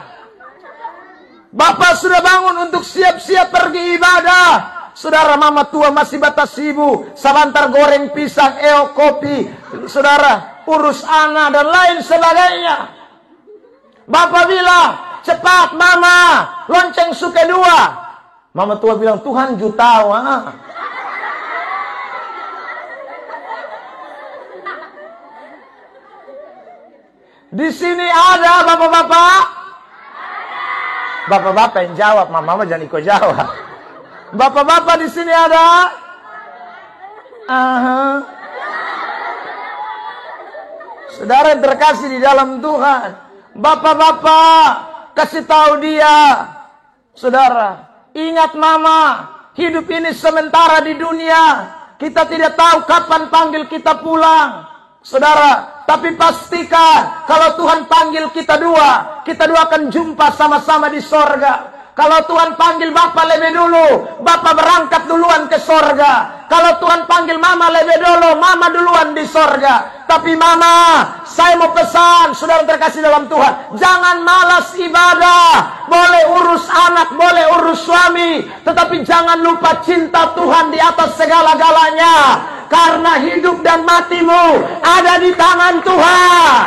Bapak sudah bangun untuk siap-siap pergi ibadah. Saudara, mama tua masih batas sibuk. Sebentar goreng pisang, kopi. Saudara, urus anak dan lain sebagainya. Bapak bilang, cepat mama, lonceng suke 2. Mama tua bilang, Tuhan jutawan. Di sini ada bapak-bapak? Bapak-bapak yang jawab, mama jangan ikut jawab. Bapak-bapak di sini ada? Saudara yang terkasih di dalam Tuhan, bapak-bapak kasih tahu dia, saudara, ingat mama, hidup ini sementara di dunia. Kita tidak tahu kapan panggil kita pulang, saudara. Tapi pastikan kalau Tuhan panggil kita dua akan jumpa sama-sama di sorga. Kalau Tuhan panggil Bapak lebih dulu, Bapak berangkat duluan ke sorga. Kalau Tuhan panggil Mama lebih dulu, Mama duluan di sorga. Tapi Mama, saya mau pesan, saudara terkasih dalam Tuhan, jangan malas ibadah. Boleh urus anak, boleh urus suami, tetapi jangan lupa cinta Tuhan di atas segala-galanya. Karena hidup dan matimu ada di tangan Tuhan.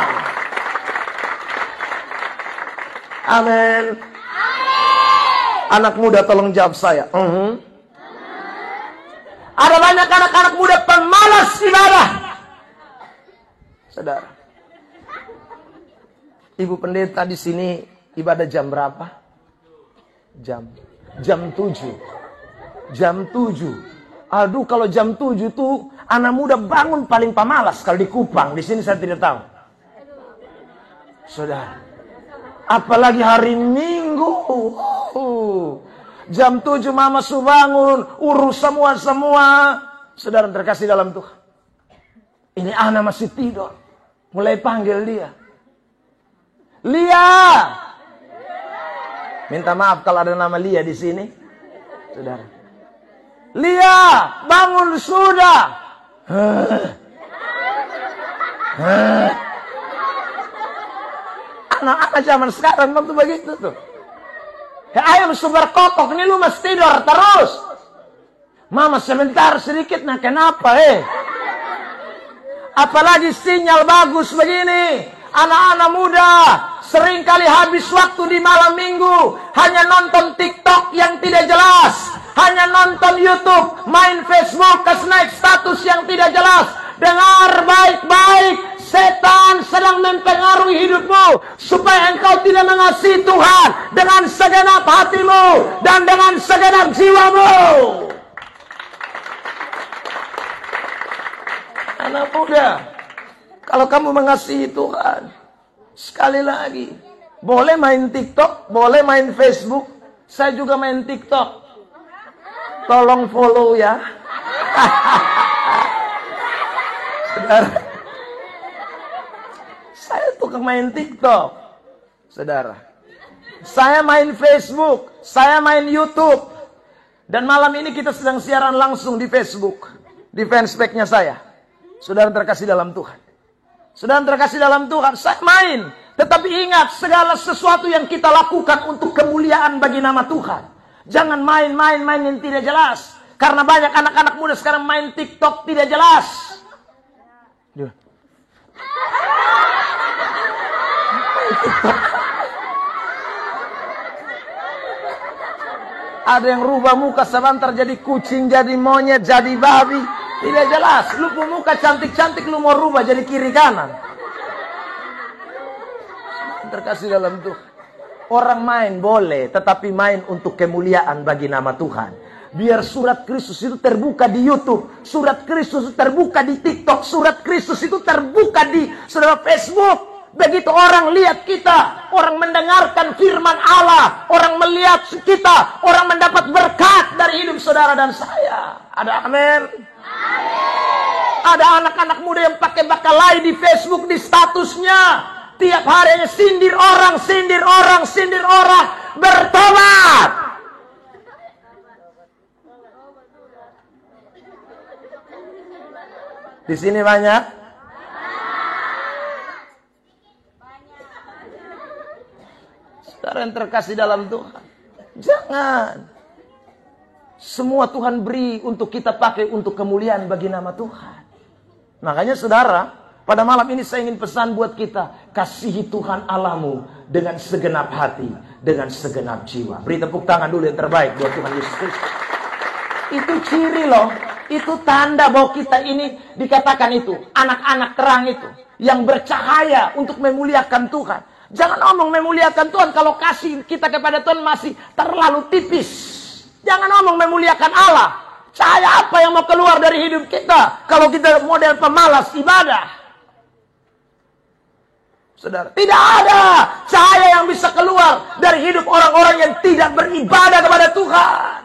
Amin. Anak muda tolong jawab saya. Ada banyak anak-anak muda pemalas ibadah. Saudara, Ibu pendeta di sini ibadah jam berapa? Jam 7. Jam 7. Aduh, kalau jam 7 tuh anak muda bangun paling pemalas kalau di Kupang. Di sini saya tidak tahu. Saudara, apalagi hari Minggu. Jam 7 mama sudah bangun, urus semua. Saudara terkasih dalam Tuhan, ini anak masih tidur. Mulai panggil dia, Lia. Minta maaf kalau ada nama Lia di sini, saudara. Lia, bangun sudah. Anak-anak zaman sekarang waktu begitu tuh. Ayam super kotok, ini lu masih tidur terus. Mama sebentar sedikit, nah kenapa Apalagi sinyal bagus begini. Anak-anak muda sering kali habis waktu di malam minggu hanya nonton TikTok yang tidak jelas, hanya nonton YouTube, main Facebook, naik status yang tidak jelas. Dengar baik-baik, setan sedang mempengaruhi hidupmu supaya engkau tidak mengasihi Tuhan dengan segenap hatimu dan dengan segenap jiwamu. Anak muda, kalau kamu mengasihi Tuhan, sekali lagi, boleh main TikTok, boleh main Facebook. Saya juga main TikTok. Tolong follow ya. Saudara, saya tukang main TikTok. Saudara, saya main Facebook, saya main YouTube. Dan malam ini kita sedang siaran langsung di Facebook, di fanspage-nya saya. Saudara terkasih dalam Tuhan, saudara terkasih dalam Tuhan, saya main. Tetapi ingat, segala sesuatu yang kita lakukan untuk kemuliaan bagi nama Tuhan. Jangan main-main yang tidak jelas. Karena banyak anak-anak muda sekarang main TikTok tidak jelas. Ada yang rubah muka sebentar jadi kucing, jadi monyet, jadi babi. Tidak jelas. Lu punya muka cantik-cantik, lu mau rubah jadi kiri kanan. Terkasih dalam Tuhan, orang main boleh, tetapi main untuk kemuliaan bagi nama Tuhan. Biar surat Kristus itu terbuka di YouTube, surat Kristus itu terbuka di TikTok, surat Kristus itu terbuka di saudara Facebook. Begitu orang lihat kita, orang mendengarkan firman Allah, orang melihat kita, orang mendapat berkat dari hidup saudara dan saya. Ada amin? Ada anak-anak muda yang pakai bakalai di Facebook, di statusnya. Tiap harinya sindir orang, bertobat. Di sini banyak. Saudara yang terkasih dalam Tuhan, jangan. Semua Tuhan beri untuk kita pakai untuk kemuliaan bagi nama Tuhan. Makanya saudara, pada malam ini saya ingin pesan buat kita, kasihi Tuhan Allahmu dengan segenap hati, dengan segenap jiwa. Beri tepuk tangan dulu yang terbaik buat Tuhan Yesus Kristus. Itu ciri loh, itu tanda bahwa kita ini dikatakan itu anak-anak terang itu yang bercahaya untuk memuliakan Tuhan. Jangan omong memuliakan Tuhan kalau kasih kita kepada Tuhan masih terlalu tipis. Jangan omong memuliakan Allah. Cahaya apa yang mau keluar dari hidup kita kalau kita model pemalas ibadah? Saudara, tidak ada cahaya yang bisa keluar dari hidup orang-orang yang tidak beribadah kepada Tuhan.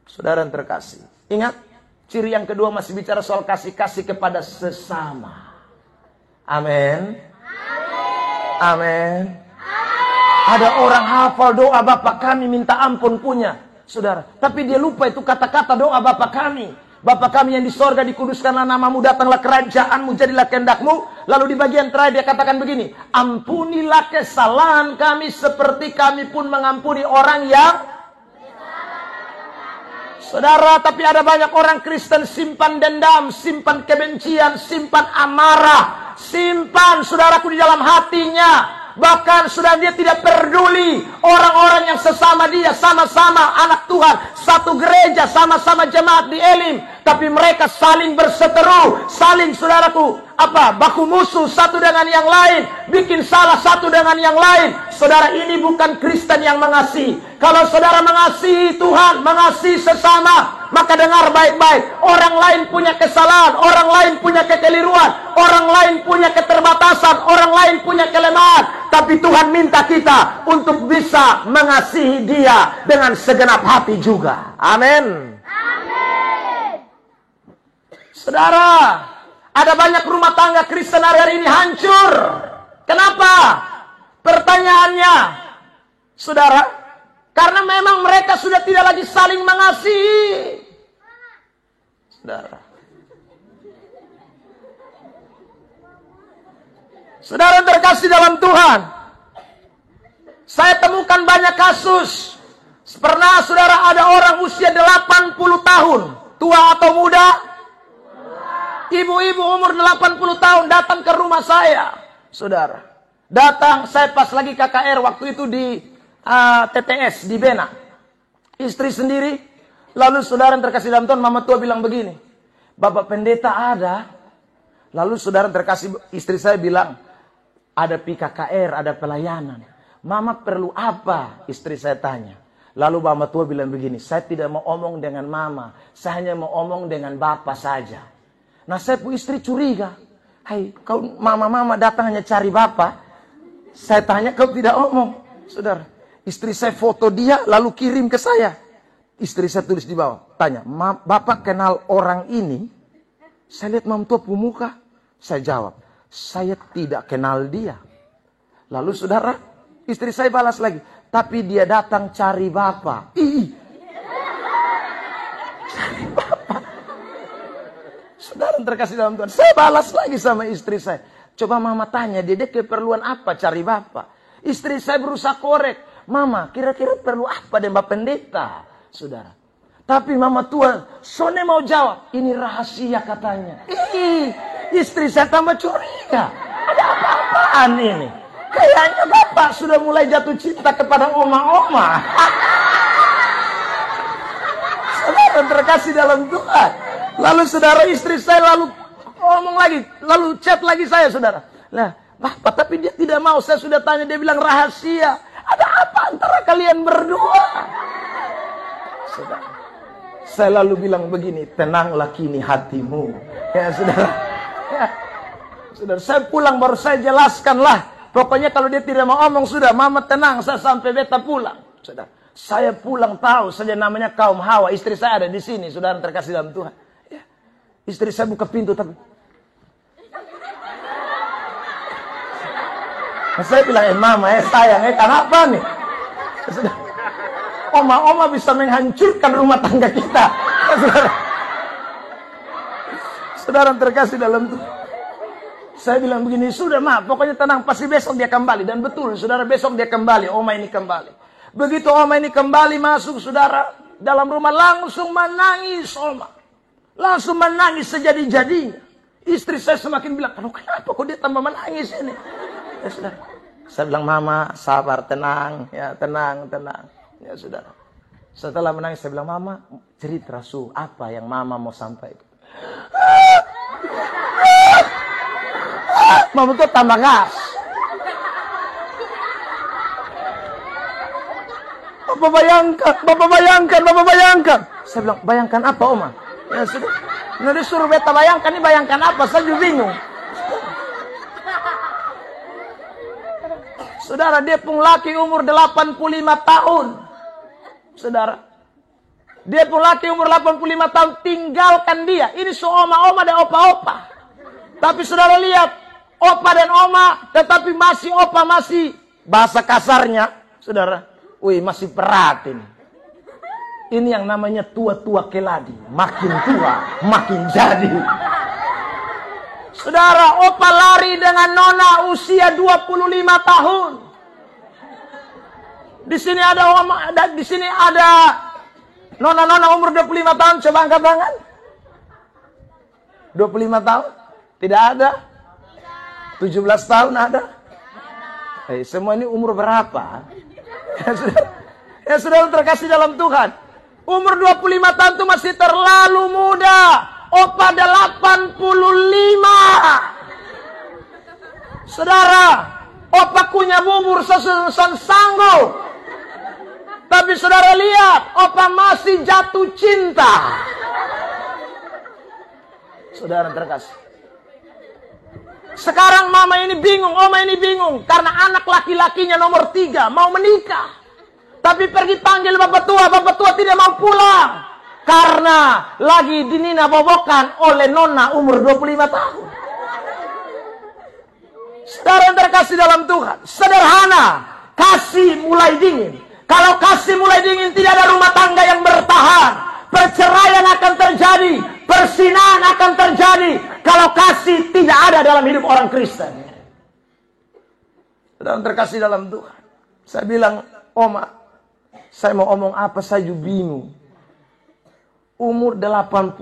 Saudara yang terkasih, ingat, ciri yang kedua masih bicara soal kasih-kasih kepada sesama. Amin. Amin. Ada orang hafal doa Bapa kami minta ampun punya, saudara. Tapi dia lupa itu kata-kata doa Bapa kami. Bapa kami yang di sorga, dikuduskanlah namamu, datanglah kerajaanmu, jadilah kehendakmu. Lalu di bagian terakhir dia katakan begini, ampunilah kesalahan kami seperti kami pun mengampuni orang yang... Saudara, tapi ada banyak orang Kristen simpan dendam, simpan kebencian, simpan amarah, simpan saudaraku di dalam hatinya. Bahkan sudah dia tidak peduli orang-orang yang sesama dia, sama-sama anak Tuhan, satu gereja, sama-sama jemaat di Elim, tapi mereka saling berseteru, saling saudaraku baku musuh satu dengan yang lain, bikin salah satu dengan yang lain. Saudara, ini bukan Kristen yang mengasihi. Kalau saudara mengasihi Tuhan, mengasihi sesama, maka dengar baik-baik. Orang lain punya kesalahan, orang lain punya kekeliruan, orang lain punya keterbatasan, orang lain punya kelemahan. Tapi Tuhan minta kita untuk bisa mengasihi dia dengan segenap hati juga. Amin. Amin. Saudara, ada banyak rumah tangga Kristen hari ini hancur. Kenapa? Pertanyaannya, saudara, karena memang mereka sudah tidak lagi saling mengasihi. Saudara terkasih dalam Tuhan, saya temukan banyak kasus. Pernah saudara ada orang usia 80 tahun, tua atau muda? Ibu-ibu umur 80 tahun datang ke rumah saya. Saudara, datang, saya pas lagi KKR waktu itu di TTS di Bena. Istri sendiri. Lalu saudara yang terkasih dalam Tuhan, mama tua bilang begini, Bapak pendeta ada. Lalu saudara yang terkasih, istri saya bilang, ada PKKR, ada pelayanan. Mama perlu apa? Istri saya tanya. Lalu mama tua bilang begini, saya tidak mau omong dengan mama, saya hanya mau omong dengan bapak saja. Nah, saya pun istri curiga. Hai, kau mama-mama datang hanya cari bapak. Saya tanya, kau tidak omong. Saudara, istri saya foto dia lalu kirim ke saya. Istri saya tulis di bawah, tanya, bapak kenal orang ini? Saya lihat mama tua pemuka. Saya jawab, saya tidak kenal dia. Lalu saudara, istri saya balas lagi, tapi dia datang cari bapak. Cari bapak. Saudara terkasih dalam Tuhan, saya balas lagi sama istri saya. Coba mama tanya, dia keperluan apa cari bapak? Istri saya berusaha korek. Mama, kira-kira perlu apa dengan Bapak Pendeta? Saudara. Tapi mama tua, Sone mau jawab. Ini rahasia katanya. Istri saya tambah curiga. Ada apa-apaan ini? Kayaknya bapak sudah mulai jatuh cinta kepada oma-oma. Saudara terkasih dalam Tuhan. Lalu saudara, istri saya lalu ngomong lagi, lalu chat lagi saya saudara. Lah, bapak tapi dia tidak mau. Saya sudah tanya, dia bilang rahasia. Ada apa antara kalian berdua? Saudara, saya lalu bilang begini, tenanglah kini hatimu. Ya saudara, ya, saudara, saya pulang baru saya jelaskanlah. Pokoknya kalau dia tidak mau omong sudah, mama tenang, saya sampai beta pulang. Saudara, saya pulang tahu saja namanya kaum Hawa. Istri saya ada di sini, saudara terkasih dalam Tuhan. Ya, istri saya buka pintu tapi saya bilang, mama, sayang, kenapa nih? Oma-oma bisa menghancurkan rumah tangga kita. Saudara terkasih dalam Tuhan. Saya bilang begini, sudah ma, pokoknya tenang, pasti besok dia kembali. Dan betul, saudara, besok dia kembali, oma ini kembali. Begitu oma ini kembali masuk, saudara, dalam rumah langsung menangis oma. Langsung menangis sejadi-jadinya. Istri saya semakin bilang, kenapa kok dia tambah menangis ini? Ya saudara. Saya bilang, Mama sabar, tenang. Ya tenang. Ya saudara. Setelah menangis saya bilang, Mama cerita Rasul, apa yang Mama mau sampaikan? Mama tuh tambah gas. Bapak bayangkan. Saya bilang, bayangkan apa Oma? Ya sudah. Nah disuruh beta bayangkan, ini bayangkan apa? Saya juga bingung. Saudara, dia pun laki umur 85 tahun. Saudara. Dia pun laki umur 85 tahun, tinggalkan dia. Ini oma-oma dan opa-opa. Tapi saudara lihat, opa dan oma, tetapi masih opa, masih bahasa kasarnya, saudara. Wih, masih peratin. Ini yang namanya tua-tua keladi. Makin tua, makin jadi. Saudara, opa lari dengan nona usia 25 tahun. Di sini ada oma, di sini ada nona-nona umur 25 tahun. Coba angkat tangan. 25 tahun? Tidak ada. 17 tahun ada. Semua ini umur berapa? Ya sudah terkasih dalam Tuhan. Umur 25 tahun itu masih terlalu muda. Opa 85. Saudara, opa kunyah bubur sesusun sanggup. Tapi saudara lihat, opa masih jatuh cinta. Saudara terkasih. Sekarang mama ini bingung, oma ini bingung. Karena anak laki-lakinya nomor 3 mau menikah. Tapi pergi panggil bapak tua tidak mau pulang. Karena lagi dinina bobokan oleh nona umur 25 tahun. Saudara yang terkasih dalam Tuhan. Sederhana, kasih mulai dingin. Kalau kasih mulai dingin, tidak ada rumah tangga yang bertahan. Perceraian akan terjadi. Persinahan akan terjadi. Kalau kasih tidak ada dalam hidup orang Kristen. Saudara yang terkasih dalam Tuhan. Saya bilang, Oma, saya mau omong apa saja bingung. Umur 80.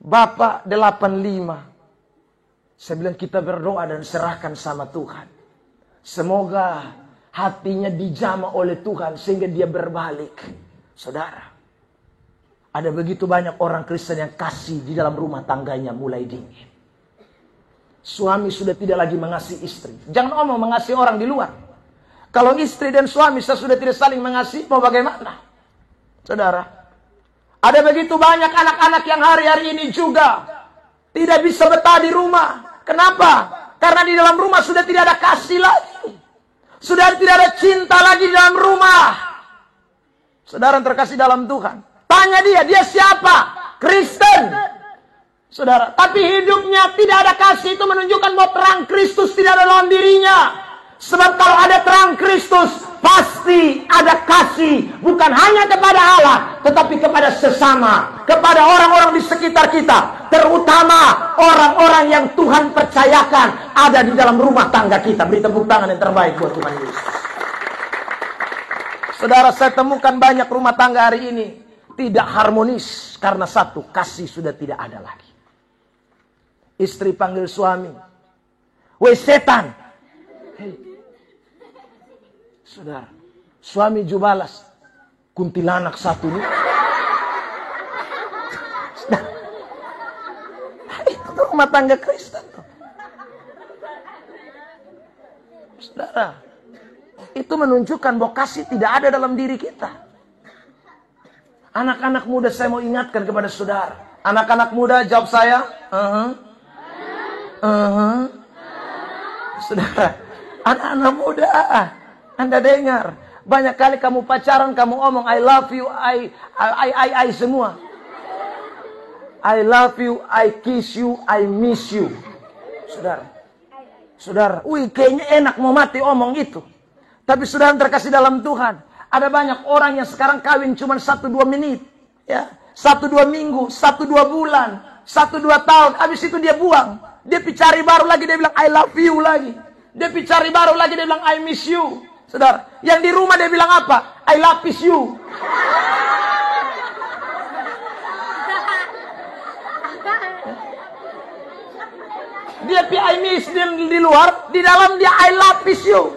Bapak 85. Saya bilang kita berdoa dan serahkan sama Tuhan. Semoga hatinya dijamah oleh Tuhan sehingga dia berbalik. Saudara, ada begitu banyak orang Kristen yang kasih di dalam rumah tangganya mulai dingin. Suami sudah tidak lagi mengasihi istri. Jangan omong mengasihi orang di luar. Kalau istri dan suami sudah tidak saling mengasihi, mau bagaimana? Saudara, ada begitu banyak anak-anak yang hari-hari ini juga tidak bisa betah di rumah. Kenapa? Karena di dalam rumah sudah tidak ada kasih lagi. Sudah tidak ada cinta lagi di dalam rumah. Saudara yang terkasih dalam Tuhan. Tanya dia siapa? Kristen. Saudara, tapi hidupnya tidak ada kasih, itu menunjukkan bahwa terang Kristus tidak ada dalam dirinya. Sebab kalau ada terang Kristus, pasti ada kasih. Bukan hanya kepada Allah, tetapi kepada sesama. Kepada orang-orang di sekitar kita. Terutama orang-orang yang Tuhan percayakan ada di dalam rumah tangga kita. Beri tepuk tangan yang terbaik buat Tuhan Yesus. Saudara, saya temukan banyak rumah tangga hari ini tidak harmonis. Karena satu, kasih sudah tidak ada lagi. Istri panggil suami. Weh setan. Hei. Saudara, suami juga balas. Kuntilanak satu ini. Itu rumah tangga Kristen. Saudara, itu menunjukkan bahwa kasih tidak ada dalam diri kita. Anak-anak muda, saya mau ingatkan kepada saudara. Anak-anak muda, jawab saya. Saudara, anak-anak muda, Anda dengar. Banyak kali kamu pacaran, kamu omong I love you, I semua. I love you, I kiss you, I miss you. Saudara, kayaknya enak mau mati omong itu. Tapi saudara terkasih dalam Tuhan, ada banyak orang yang sekarang kawin cuma 1-2 menit, ya, 1-2 minggu, 1-2 bulan, 1-2 tahun, habis itu dia buang. Dia cari baru lagi, dia bilang I love you lagi. Dia cari baru lagi, dia bilang I miss you. Saudara, yang di rumah dia bilang apa? I love you. Dia I miss di luar, di dalam dia I love you.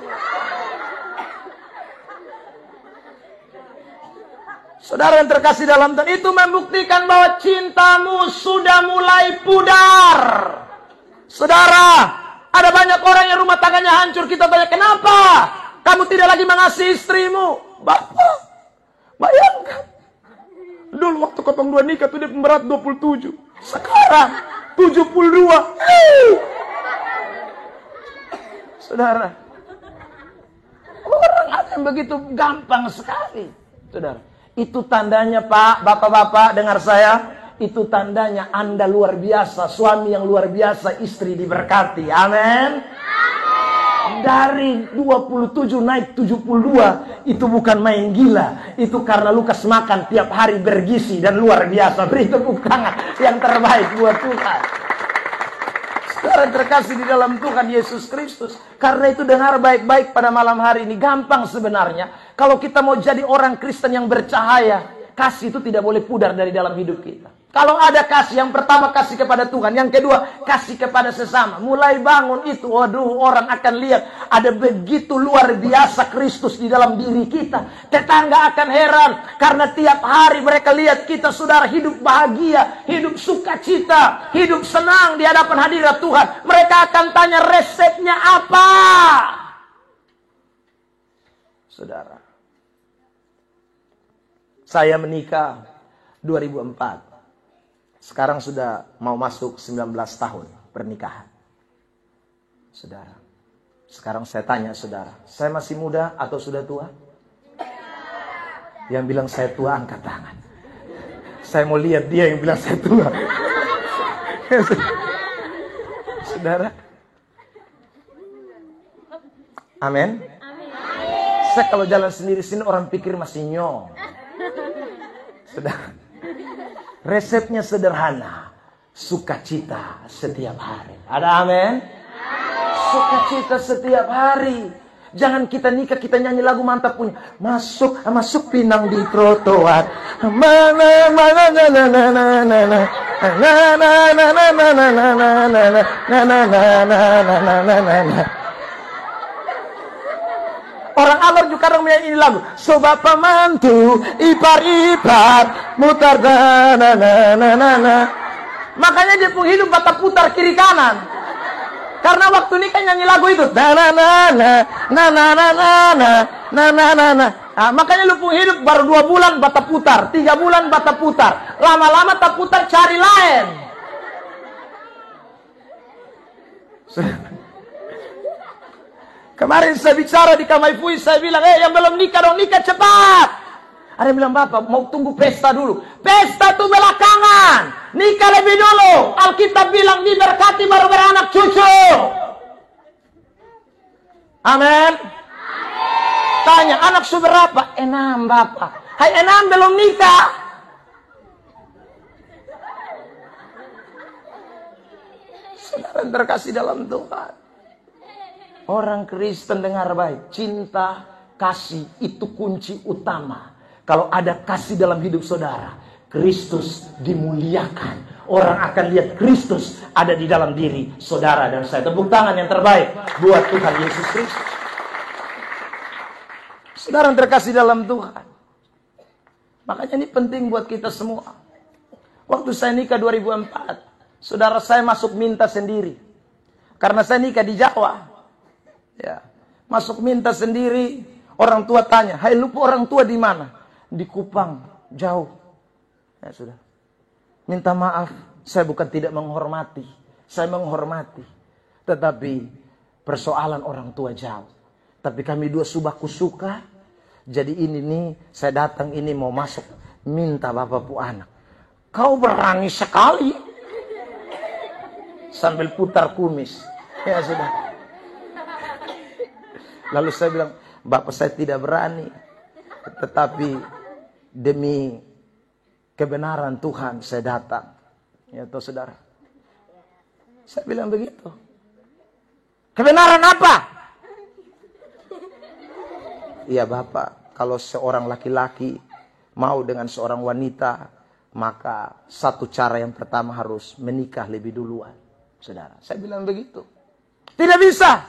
Saudara yang terkasih dalam Tuhan, itu membuktikan bahwa cintamu sudah mulai pudar. Saudara, ada banyak orang yang rumah tangganya hancur. Kita tanya, kenapa kamu tidak lagi mengasihi istrimu? Bapak, bayangkan. Dulu waktu kotong dua nikah tuh dia berat 27. Sekarang 72. Saudara, orang ada yang begitu gampang sekali. Saudara, itu tandanya Pak, bapak-bapak dengar saya, itu tandanya Anda luar biasa, suami yang luar biasa, istri diberkati. Amin. Dari 27 naik 72, itu bukan main gila. Itu karena Lukas makan tiap hari bergizi dan luar biasa. Beri tepuk tangan yang terbaik buat Tuhan. Saudara terkasih di dalam Tuhan Yesus Kristus. Karena itu dengar baik-baik pada malam hari ini. Gampang sebenarnya. Kalau kita mau jadi orang Kristen yang bercahaya, kasih itu tidak boleh pudar dari dalam hidup kita. Kalau ada kasih, yang pertama kasih kepada Tuhan. Yang kedua, kasih kepada sesama. Mulai bangun itu, waduh, orang akan lihat ada begitu luar biasa Kristus di dalam diri kita. Tetangga akan heran. Karena tiap hari mereka lihat kita, saudara, hidup bahagia, hidup sukacita, hidup senang di hadapan hadirat Tuhan. Mereka akan tanya, resepnya apa? Saudara, saya menikah 2004. Sekarang sudah mau masuk 19 tahun pernikahan. Saudara, sekarang saya tanya saudara, saya masih muda atau sudah tua? Yang bilang saya tua angkat tangan. Saya mau lihat dia yang bilang saya tua. Saudara, amin. Saya kalau jalan sendiri sini orang pikir masih nyong. Saudara, resepnya sederhana. Sukacita setiap hari. Ada amin? Sukacita setiap hari. Jangan kita nikah, kita nyanyi lagu mantap punya. Masuk pinang di trotoar. Orang Alor juga kadang menyanyi ini lagu. So bapak mantu, ipar-ipar, mutar na. Makanya dia pun hidup bata putar kiri kanan. Karena waktu nikah nyanyi lagu itu. Makanya lu pun hidup baru 2 bulan bata putar, 3 bulan bata putar. Lama-lama tak putar cari lain. Kemarin saya bicara di Kamaifui, saya bilang, yang belum nikah dong, nikah cepat. Ada yang bilang, Bapak mau tunggu pesta dulu. Pesta itu belakangan, nikah lebih dulu. Alkitab bilang diberkati baru beranak cucu. Amin. Tanya, anak su berapa? 6 Bapak. Hai 6 belum nikah. Saudara terkasih dalam Tuhan. Orang Kristen dengar baik, cinta, kasih itu kunci utama. Kalau ada kasih dalam hidup saudara, Kristus dimuliakan. Orang akan lihat Kristus ada di dalam diri saudara dan saya. Tepuk tangan yang terbaik buat Tuhan Yesus Kristus. Saudara yang terkasih dalam Tuhan. Makanya ini penting buat kita semua. Waktu saya nikah 2004, saudara saya masuk minta sendiri. Karena saya nikah di Jawa. Ya, masuk minta sendiri. Orang tua tanya, hai lu orang tua di mana? Di Kupang, jauh. Ya sudah. Minta maaf, saya bukan tidak menghormati. Saya menghormati. Tetapi persoalan orang tua jauh. Tapi kami dua subaku suka. Jadi ini nih, saya datang ini mau masuk. Minta bapakku anak. Kau berani sekali. Sambil putar kumis. Ya sudah. Lalu saya bilang, Bapak saya tidak berani. Tetapi demi kebenaran Tuhan saya datang. Ya toh saudara. Saya bilang begitu. Kebenaran apa? Iya Bapak, kalau seorang laki-laki mau dengan seorang wanita, maka satu cara yang pertama harus menikah lebih duluan. Saudara, saya bilang begitu. Tidak bisa.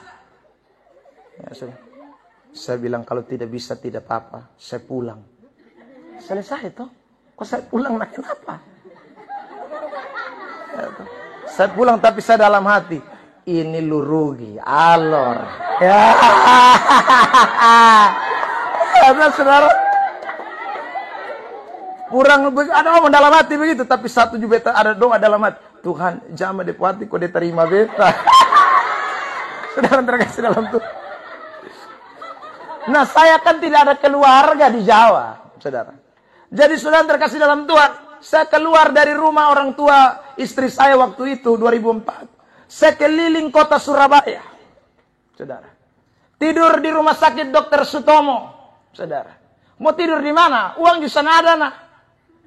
Ya, saudara. Saya bilang kalau tidak bisa tidak apa-apa, saya pulang. Selesai toh. Kok saya pulang, nah kenapa? Ya, saya pulang tapi saya dalam hati, ini lu rugi, alor. Ya, ya saudara. Kurang ada orang dalam hati begitu, tapi satu juga beta ada doa dalam hati. Tuhan, jama depuati kok diterima beta. Saudara terkasih dalam Tuhan. Nah, saya kan tidak ada keluarga di Jawa, saudara. Jadi saudara terkasih dalam Tuhan, saya keluar dari rumah orang tua istri saya waktu itu 2004. Saya keliling kota Surabaya, saudara. Tidur di rumah sakit Dr. Sutomo, saudara. Mau tidur di mana? Uang di sana ada, nah.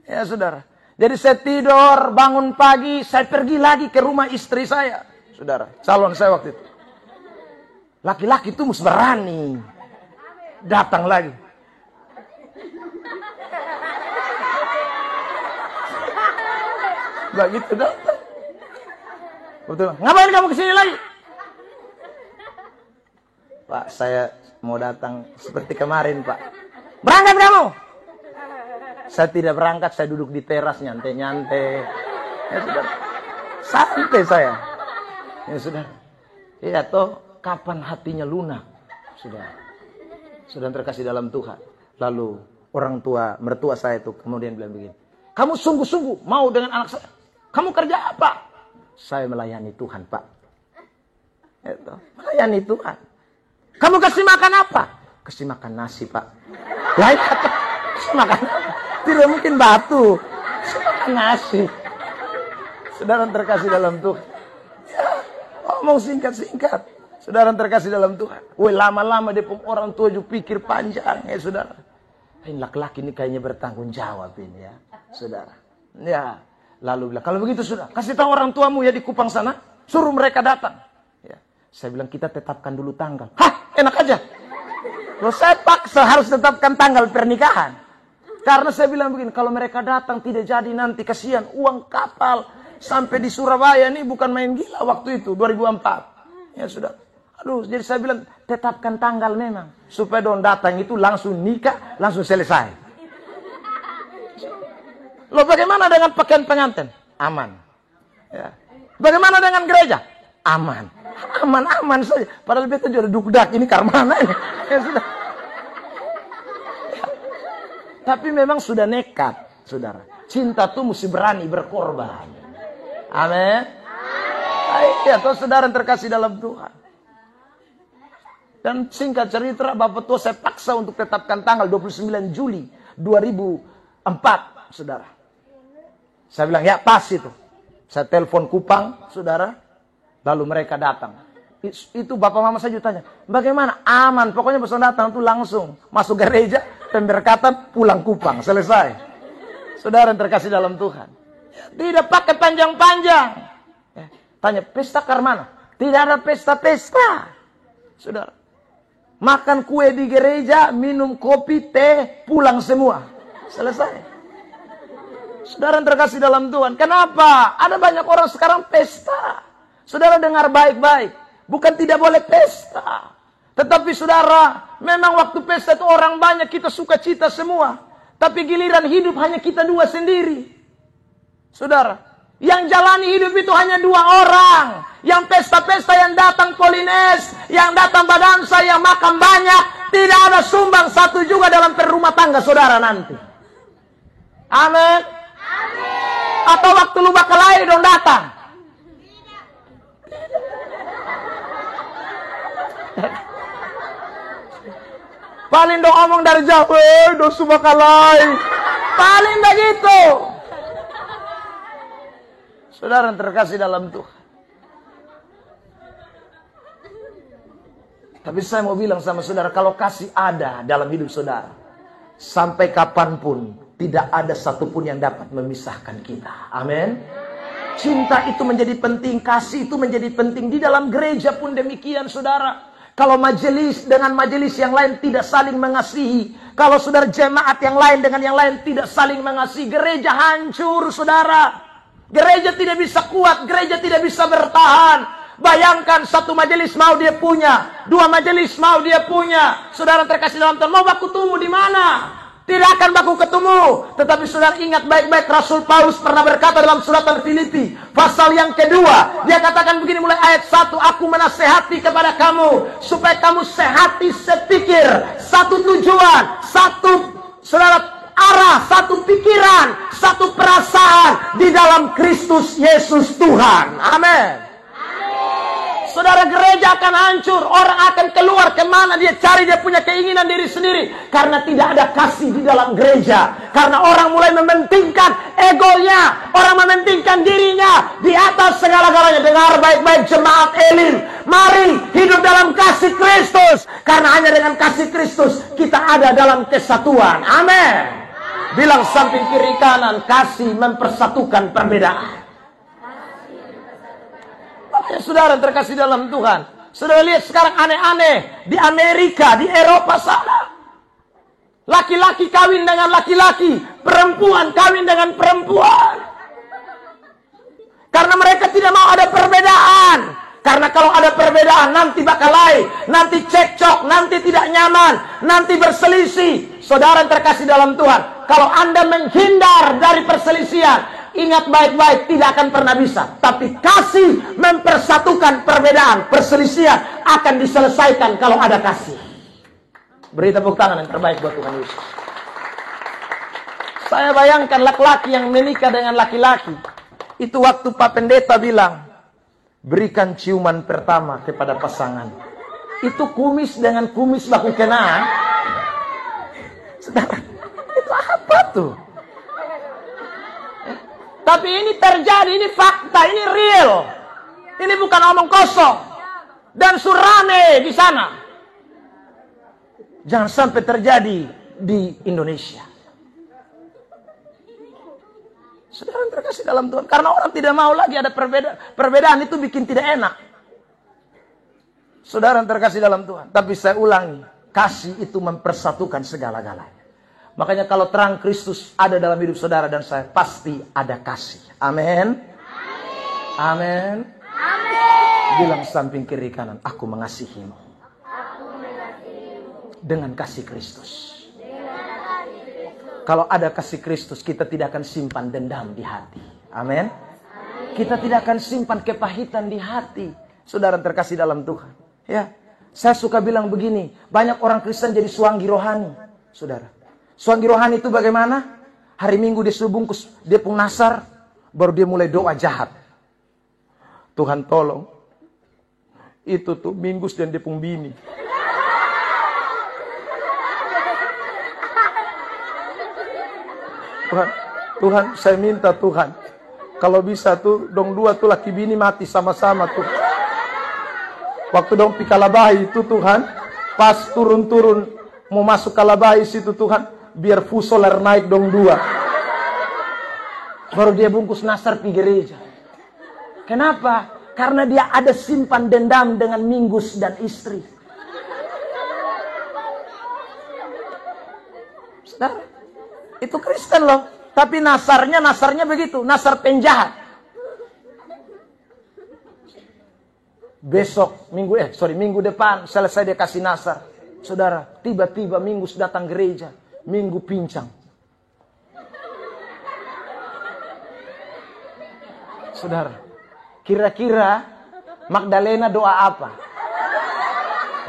Ya, saudara. Jadi saya tidur, bangun pagi, saya pergi lagi ke rumah istri saya, saudara. Calon saya waktu itu. Laki-laki itu mesti berani. Datang lagi. Begitu datang. Betul. Ngapain kamu kesini lagi? Pak, saya mau datang seperti kemarin, Pak. Berangkat kamu? Saya tidak berangkat, saya duduk di teras nyantai-nyantai. Ya sudah. Santai saya. Ya sudah. Ya toh, kapan hatinya lunak? Sudah terkasih dalam Tuhan. Lalu orang tua, mertua saya itu kemudian bilang begini. Kamu sungguh-sungguh mau dengan anak saya? Kamu kerja apa? Saya melayani Tuhan, Pak. Itu, melayani Tuhan. Kamu kasih makan apa? Kasih makan nasi, Pak. Ya, kasih makan apa? Tidak mungkin batu. Kasih makan nasi. Saudara terkasih dalam Tuhan. Ya, ngomong singkat-singkat. Saudara terkasih dalam Tuhan. Woi, lama-lama dia pun orang tua juga pikir panjang, ya saudara. Ini laki-laki ini kayaknya bertanggung jawab ini ya, saudara. Ya, lalu bilang, kalau begitu sudah, kasih tahu orang tuamu ya di Kupang sana, suruh mereka datang. Ya, saya bilang kita tetapkan dulu tanggal. Hah, enak aja. Loh, saya paksa harus tetapkan tanggal pernikahan. Karena saya bilang begini, kalau mereka datang tidak jadi nanti kasihan uang kapal sampai di Surabaya ini bukan main gila waktu itu 2004. Ya sudah. Aduh, jadi saya bilang tetapkan tanggal memang supaya dong datang itu langsung nikah, langsung selesai. Loh, bagaimana dengan pakaian pengantin? Aman. Ya. Bagaimana dengan gereja? Aman. Aman saja. Padahal beta juga dukdak ini karmana ini. Ya sudah. Ya. Tapi memang sudah nekat, saudara. Cinta tuh mesti berani berkorban. Amin. Ya, toh saudara terkasih dalam Tuhan. Dan singkat cerita, Bapak tua saya paksa untuk tetapkan tanggal 29 Juli 2004, saudara. Saya bilang, ya pas itu. Saya telepon Kupang, saudara. Lalu mereka datang. Itu bapak mama saya juga tanya, bagaimana? Aman, pokoknya pas datang itu langsung masuk gereja, pemberkatan, pulang Kupang, selesai. Saudara yang terkasih dalam Tuhan. Tidak pakai panjang-panjang. Tanya, pesta karmana? Tidak ada pesta-pesta. Saudara. Makan kue di gereja, minum kopi, teh, pulang semua. Selesai. Saudara yang terkasih dalam Tuhan. Kenapa? Ada banyak orang sekarang pesta. Saudara dengar baik-baik. Bukan tidak boleh pesta. Tetapi saudara, memang waktu pesta itu orang banyak, kita suka cita semua. Tapi giliran hidup hanya kita dua sendiri. Saudara, yang jalani hidup itu hanya dua orang. Yang pesta-pesta, yang datang Polines, yang datang Badansa, yang makan banyak. Tidak ada sumbang satu juga dalam perumah tangga saudara nanti. Amin. Atau waktu lu bakal lahir dong datang. Paling dong omong dari jauh, dong bakal lahir. Paling begitu. Saudara yang terkasih dalam Tuhan. Tapi saya mau bilang sama saudara, kalau kasih ada dalam hidup saudara, sampai kapanpun tidak ada satupun yang dapat memisahkan kita. Amin. Cinta itu menjadi penting, kasih itu menjadi penting. Di dalam gereja pun demikian saudara. Kalau majelis dengan majelis yang lain tidak saling mengasihi, kalau saudara jemaat yang lain dengan yang lain tidak saling mengasihi, gereja hancur saudara. Gereja tidak bisa kuat, gereja tidak bisa bertahan. Bayangkan satu majelis mau dia punya, dua majelis mau dia punya. Saudara terkasih dalam Tuhan, mau baku temu di mana? Tidak akan baku ketemu. Tetapi saudara ingat baik-baik, Rasul Paulus pernah berkata dalam surat Filipi pasal yang kedua, dia katakan begini mulai ayat 1, aku menasehati kepada kamu supaya kamu sehati sepikir, satu tujuan, satu saudara arah, satu pikiran, satu perasaan di dalam Kristus Yesus Tuhan. Amin. Saudara, gereja akan hancur. Orang akan keluar kemana dia cari, dia punya keinginan diri sendiri. Karena tidak ada kasih di dalam gereja. Karena orang mulai mementingkan egonya. Orang mementingkan dirinya di atas segala-galanya. Dengar baik-baik jemaat Elim. Mari hidup dalam kasih Kristus. Karena hanya dengan kasih Kristus kita ada dalam kesatuan. Amin. Bilang samping kiri kanan, kasih mempersatukan perbedaan. Ya, saudara terkasih dalam Tuhan, saudara lihat sekarang aneh-aneh di Amerika, di Eropa sana. Laki-laki kawin dengan laki-laki, perempuan kawin dengan perempuan. Karena mereka tidak mau ada perbedaan. Karena kalau ada perbedaan nanti bakal lain, nanti cekcok, nanti tidak nyaman, nanti berselisih. Saudara terkasih dalam Tuhan, kalau Anda menghindar dari perselisihan, ingat baik-baik, tidak akan pernah bisa. Tapi kasih mempersatukan perbedaan. Perselisihan akan diselesaikan kalau ada kasih. Beri tepuk tangan yang terbaik buat Tuhan Yesus. Saya bayangkan laki-laki yang menikah dengan laki-laki. Itu waktu Pak Pendeta bilang, berikan ciuman pertama kepada pasangan. Itu kumis dengan kumis baku kena. Saudara, itu apa tuh? Tapi ini terjadi, ini fakta, ini real. Ini bukan omong kosong. Dan surame di sana. Jangan sampai terjadi di Indonesia. Saudara terkasih dalam Tuhan. Karena orang tidak mau lagi ada perbedaan. Perbedaan itu bikin tidak enak. Saudara terkasih dalam Tuhan. Tapi saya ulangi. Kasih itu mempersatukan segala-galanya. Makanya kalau terang Kristus ada dalam hidup saudara dan saya, pasti ada kasih. Amin. Amin. Bilang samping kiri kanan, aku mengasihimu. Dengan kasih Kristus. Kalau ada kasih Kristus, kita tidak akan simpan dendam di hati. Amin. Kita tidak akan simpan kepahitan di hati. Saudara terkasih dalam Tuhan. Ya, saya suka bilang begini, banyak orang Kristen jadi suanggi rohani. Saudara. Suanggi rohani itu bagaimana? Hari Minggu dia suruh bungkus, dia pun nasar, baru dia mulai doa jahat. Tuhan tolong, itu tuh Minggus dan dia pun bini. Tuhan, saya minta Tuhan, kalau bisa tuh dong dua tuh laki bini mati sama-sama tuh. Waktu dong pikalabahi itu Tuhan, pas turun-turun mau masuk kalabahi situ Tuhan, biar fusoler naik dong dua. Baru dia bungkus nasar pi gereja. Kenapa? Karena dia ada simpan dendam dengan Minggus dan istri. Saudara, itu Kristen loh. Tapi nasarnya begitu. Nasar penjahat. Besok, minggu depan selesai dia kasih nasar. Saudara, tiba-tiba Minggus datang gereja. Minggu pincang. Saudara, kira-kira Magdalena doa apa?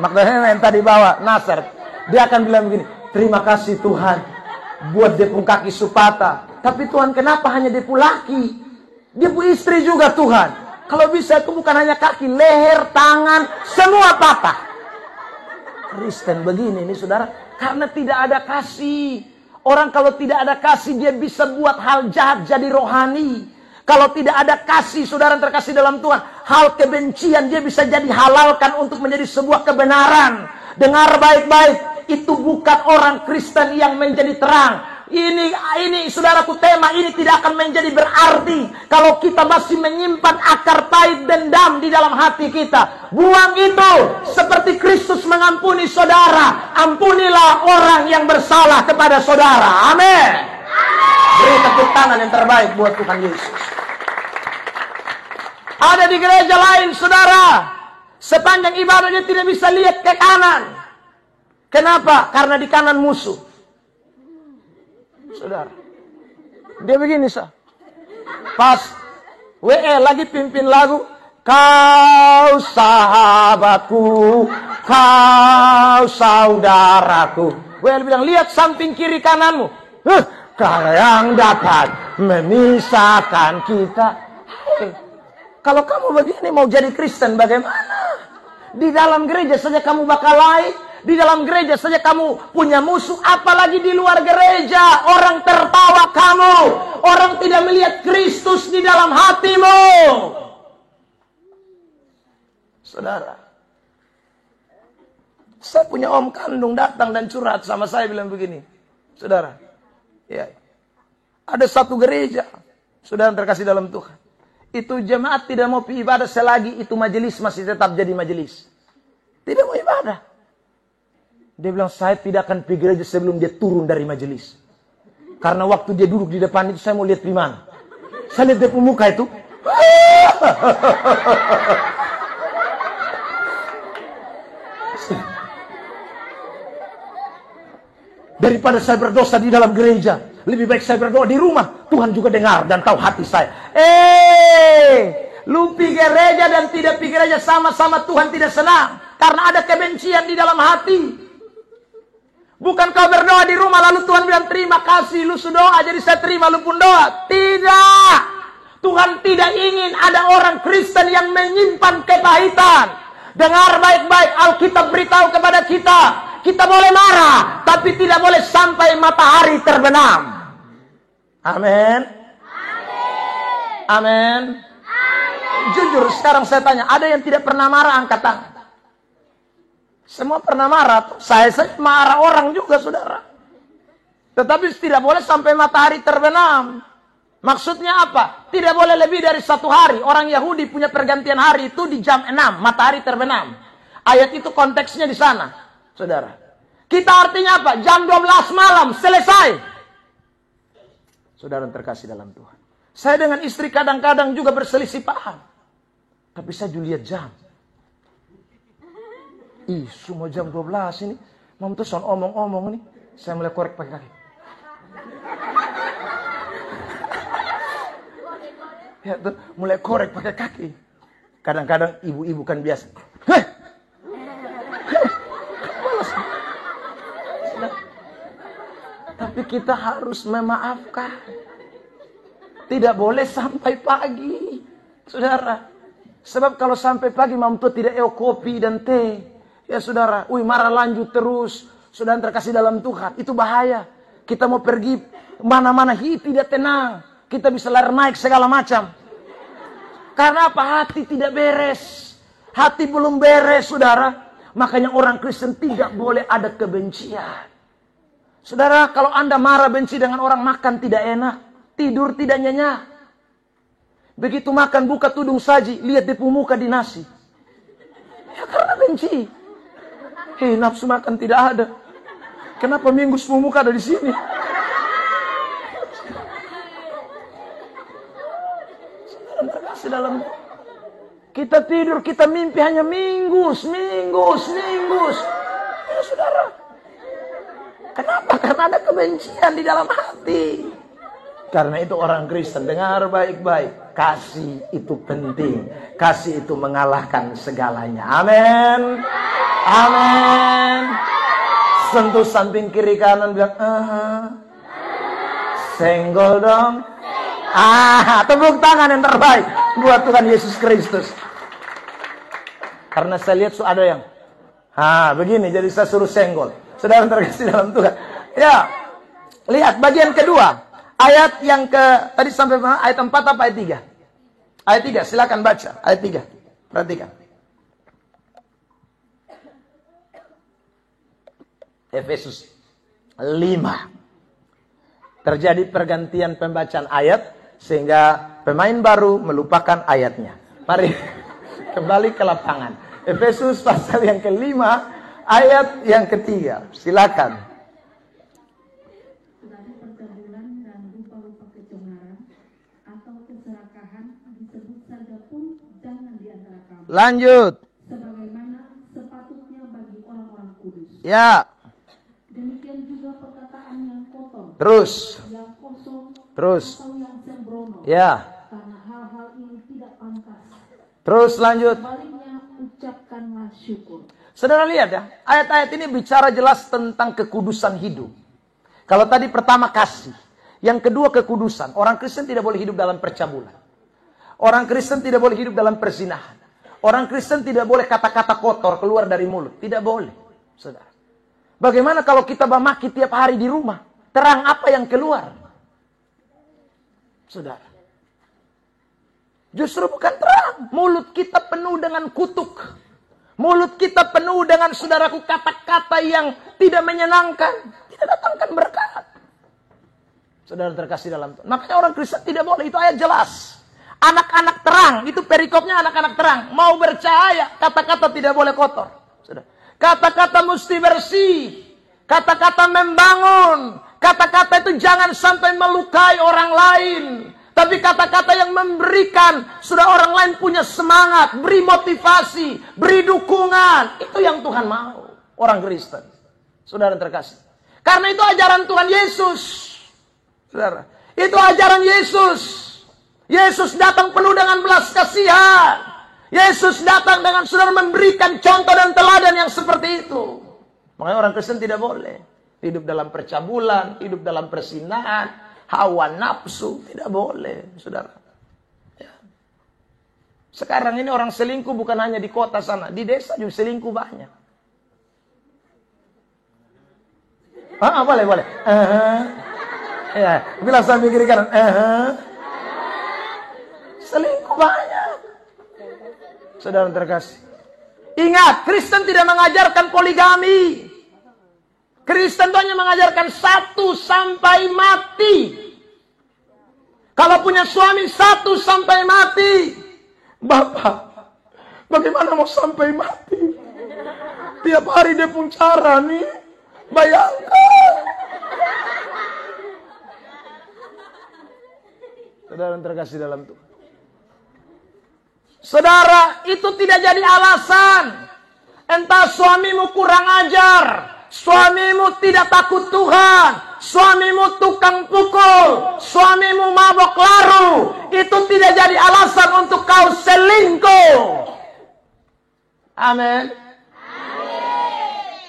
Magdalena yang tadi bawa nasar, dia akan bilang begini, terima kasih Tuhan buat dia pun kaki supata. Tapi Tuhan, kenapa hanya dia pun laki? Dia pun istri juga Tuhan. Kalau bisa itu bukan hanya kaki, leher, tangan, semua patah. Kristen begini nih saudara, karena tidak ada kasih. Orang kalau tidak ada kasih, dia bisa buat hal jahat jadi rohani. Kalau tidak ada kasih, saudara terkasih dalam Tuhan, hal kebencian dia bisa jadi halalkan untuk menjadi sebuah kebenaran. Dengar baik-baik, itu bukan orang Kristen yang menjadi terang. Ini saudaraku, tema ini tidak akan menjadi berarti kalau kita masih menyimpan akar pahit dendam di dalam hati kita. Buang itu, seperti Kristus mengampuni saudara, ampunilah orang yang bersalah kepada saudara. Amin. Beri tepuk tangan yang terbaik buat Tuhan Yesus. Ada di gereja lain, saudara, sepanjang ibadah dia tidak bisa lihat ke kanan. Kenapa? Karena di kanan musuh. Saudara, dia begini, pas WE lagi pimpin lagu, kau sahabatku, kau saudaraku. WE bilang, lihat samping kiri kananmu. Kalau yang dapat memisahkan kita. Kalau kamu begini mau jadi Kristen bagaimana? Di dalam gereja saja kamu bakal lain. Di dalam gereja saja kamu punya musuh. Apalagi di luar gereja. Orang tertawa kamu. Orang tidak melihat Kristus di dalam hatimu. Saudara, saya punya om kandung datang dan curhat sama saya bilang begini. Saudara, ya, ada satu gereja, saudara terkasih dalam Tuhan. Itu jemaat tidak mau ibadah selagi itu majelis masih tetap jadi majelis. Tidak mau ibadah. Dia bilang, saya tidak akan pergi gereja sebelum dia turun dari majelis. Karena waktu dia duduk di depan itu, saya mau lihat di mana. Saya lihat dia muka itu. Daripada saya berdosa di dalam gereja, lebih baik saya berdoa di rumah. Tuhan juga dengar dan tahu hati saya. Lu pergi gereja dan tidak pergi gereja sama-sama Tuhan tidak senang. Karena ada kebencian di dalam hati. Bukan kau berdoa di rumah lalu Tuhan bilang terima kasih lu sudah jadi saya terima lu pun doa. Tidak. Tuhan tidak ingin ada orang Kristen yang menyimpan kepahitan. Dengar baik-baik, Alkitab beritahu kepada kita. Kita boleh marah, tapi tidak boleh sampai matahari terbenam. Amin. Amin. Jujur sekarang saya tanya, ada yang tidak pernah marah angkat tangan? Semua pernah marah. Saya marah orang juga, saudara. Tetapi tidak boleh sampai matahari terbenam. Maksudnya apa? Tidak boleh lebih dari 1 hari. Orang Yahudi punya pergantian hari itu di jam 6, matahari terbenam. Ayat itu konteksnya di sana, saudara. Kita artinya apa? Jam 12 malam, selesai. Saudara terkasih dalam Tuhan. Saya dengan istri kadang-kadang juga berselisih paham. Tapi saya juga lihat jam. Semua jam 12 ini. Mam tuh son omong-omong nih. Saya mulai korek pakai kaki. Ya tuh, mulai korek pakai kaki. Kadang-kadang ibu-ibu kan biasa. Tapi kita harus memaafkan. Tidak boleh sampai pagi, saudara. Sebab kalau sampai pagi mam tuh tidak kopi dan teh. Ya saudara, marah lanjut terus. Saudara terkasih dalam Tuhan, itu bahaya. Kita mau pergi mana-mana, tidak tenang. Kita bisa lari naik segala macam. Karena apa? Hati tidak beres. Hati belum beres, saudara. Makanya orang Kristen tidak boleh ada kebencian. Saudara, kalau Anda marah benci dengan orang, makan tidak enak. Tidur tidak nyenyak. Begitu makan, buka tudung saji, lihat dia muka di nasi. Ya karena benci. Nafsu makan tidak ada. Kenapa minggu semua muka ada di sini? Saudara terkasih dalam. Kita tidur, kita mimpi hanya minggus. Ya saudara. Kenapa? Karena ada kebencian di dalam hati. Karena itu orang Kristen, dengar baik-baik. Kasih itu penting. Kasih itu mengalahkan segalanya. Amin. Amin. Sentuh samping kiri kanan bilang, senggol dong. Tepuk tangan yang terbaik buat Tuhan Yesus Kristus. Karena saya lihat ada yang, begini, jadi saya suruh senggol. Saudara terkasih dalam Tuhan. Ya, lihat bagian kedua. Ayat yang tadi sampai ayat 4 apa ayat 3? Ayat 3, silakan baca. Ayat 3, perhatikan. Efesus 5. Terjadi pergantian pembacaan ayat sehingga pemain baru melupakan ayatnya. Mari kembali ke lapangan. Efesus pasal yang ke-5 ayat yang ke-3. Silakan. Dari pergaulan dan rupa-rupa kecemaran atau keserakahan disebut saja pun Lanjut. Sebagaimana sepatutnya bagi orang-orang kudus. Ya. Demikian juga perkataan yang kotor. Terus. Yang kosong. Terus. Atau yang sembrono. Ya. Karena hal-hal ini tidak pantas. Terus lanjut. Sebaliknya ucapkanlah syukur. Saudara lihat ya, ayat-ayat ini bicara jelas tentang kekudusan hidup. Kalau tadi pertama kasih, yang kedua kekudusan. Orang Kristen tidak boleh hidup dalam percabulan. Orang Kristen tidak boleh hidup dalam perzinahan. Orang Kristen tidak boleh kata-kata kotor keluar dari mulut. Tidak boleh, saudara. Bagaimana kalau kita memaki tiap hari di rumah? Terang apa yang keluar? Saudara. Justru bukan terang. Mulut kita penuh dengan kutuk. Mulut kita penuh dengan, saudaraku, kata-kata yang tidak menyenangkan. Tidak datangkan berkat. Saudara terkasih dalam Tuhan. Makanya orang Kristen tidak boleh. Itu ayat jelas. Anak-anak terang. Itu perikopnya anak-anak terang. Mau bercahaya. Kata-kata tidak boleh kotor. Saudara. Kata-kata mesti bersih. Kata-kata membangun. Kata-kata itu jangan sampai melukai orang lain. Tapi kata-kata yang memberikan sudah orang lain punya semangat, beri motivasi, beri dukungan. Itu yang Tuhan mau. Orang Kristen. Saudara terkasih. Karena itu ajaran Tuhan Yesus. Saudara. Itu ajaran Yesus. Yesus datang penuh dengan belas kasihan. Yesus datang dengan saudara memberikan contoh dan teladan yang seperti itu. Makanya orang Kristen tidak boleh hidup dalam percabulan, hidup dalam persinahan, hawa nafsu, tidak boleh, saudara. Ya. Sekarang ini orang selingkuh bukan hanya di kota sana, di desa juga selingkuh banyak. Boleh. Ya, bilang sambil kiri kanan. Selingkuh banyak. Saudara terkasih. Ingat, Kristen tidak mengajarkan poligami. Kristen itu hanya mengajarkan 1 sampai mati. Kalau punya suami 1 sampai mati. Bapak, bagaimana mau sampai mati? Tiap hari dia pun cara nih. Bayangkan. Saudara terkasih dalam Tuhan. Saudara, itu tidak jadi alasan. Entah suamimu kurang ajar, suamimu tidak takut Tuhan, suamimu tukang pukul, suamimu mabok laru, itu tidak jadi alasan untuk kau selingkuh. Amin.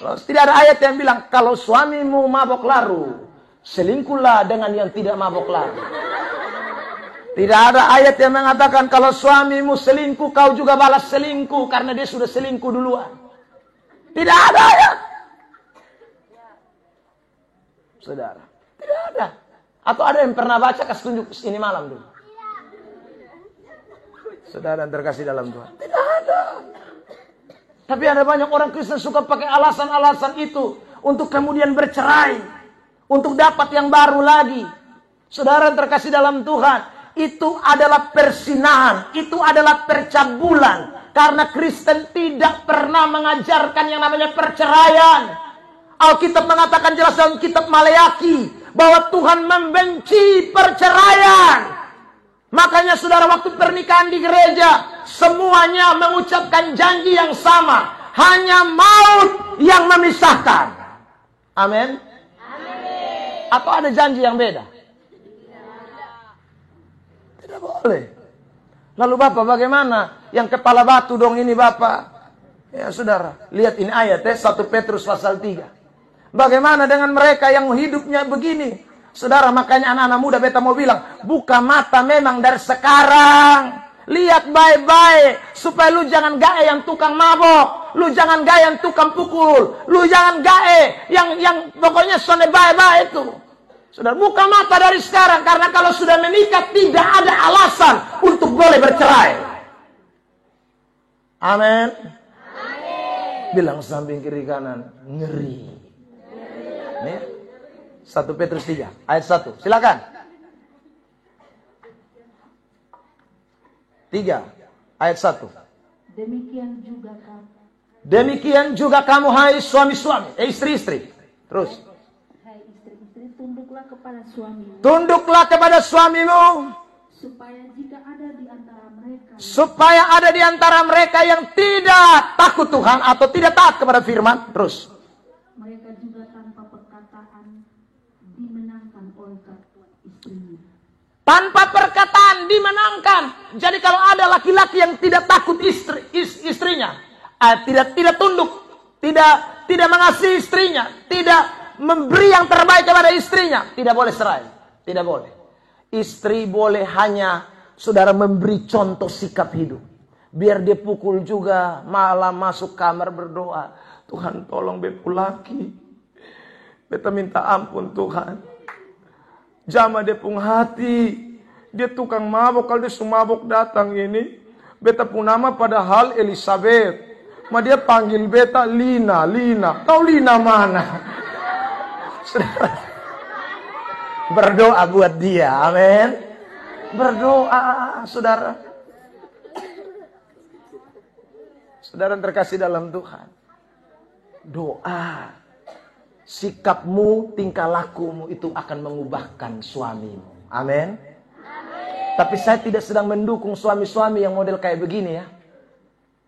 Tidak ada ayat yang bilang kalau suamimu mabok laru, selingkuhlah dengan yang tidak mabok laru. Tidak ada ayat yang mengatakan kalau suamimu selingkuh, kau juga balas selingkuh karena dia sudah selingkuh duluan. Tidak ada ayat. Saudara, tidak ada. Atau ada yang pernah baca, kasih tunjuk ini malam dulu. Saudara yang terkasih dalam Tuhan. Tidak ada. Tapi ada banyak orang Kristen suka pakai alasan-alasan itu untuk kemudian bercerai, untuk dapat yang baru lagi. Saudara yang terkasih dalam Tuhan, itu adalah persinahan, itu adalah percabulan. Karena Kristen tidak pernah mengajarkan yang namanya perceraian. Alkitab mengatakan jelas dalam kitab Maleaki bahwa Tuhan membenci perceraian. Makanya saudara, waktu pernikahan di gereja semuanya mengucapkan janji yang sama, hanya maut yang memisahkan. Amin. Atau ada janji yang beda? Tidak boleh. Lalu Bapak bagaimana? Yang kepala batu dong ini Bapak. Ya saudara, lihat ini ayat 1 Petrus pasal 3. Bagaimana dengan mereka yang hidupnya begini? Saudara, makanya anak-anak muda beta mau bilang, buka mata memang dari sekarang. Lihat baik-baik supaya lu jangan gae yang tukang mabok, lu jangan gae yang tukang pukul, lu jangan gae yang pokoknya sone baik-baik itu. Saudara, buka mata dari sekarang, karena kalau sudah menikah tidak ada alasan untuk boleh bercerai. Amin. Bilang samping kiri kanan, ngeri. Nih, 1 Petrus 3 ayat 1. Silakan. 3 ayat 1. Demikian juga kamu hai suami-suami, istri-istri. Terus. Hai istri-istri, tunduklah kepada suamimu. Tunduklah kepada suamimu. Supaya jika ada di antara mereka Supaya ada di antara mereka yang tidak takut Tuhan atau tidak taat kepada firman. Terus. Mereka juga tanpa perkataan dimenangkan oleh istrinya. Tanpa perkataan dimenangkan. Jadi kalau ada laki-laki yang tidak takut istrinya, tidak tunduk, tidak mengasihi istrinya, tidak memberi yang terbaik kepada istrinya, tidak boleh cerai. Tidak boleh. Istri boleh hanya saudara memberi contoh sikap hidup. Biar dia pukul juga, malam masuk kamar berdoa. Tuhan tolong bepu laki. Beta minta ampun Tuhan. Jama dia pun hati. Dia tukang mabok. Kalau dia sumabok datang ini. Beta pun nama padahal Elizabeth. Ma dia panggil beta Lina. Kau Lina mana? Saudara. Berdoa buat dia. Amin. Berdoa, saudara. Saudara yang terkasih dalam Tuhan. Doa. Sikapmu, tingkah lakumu itu akan mengubahkan suamimu. Amin. Tapi saya tidak sedang mendukung suami-suami yang model kayak begini ya.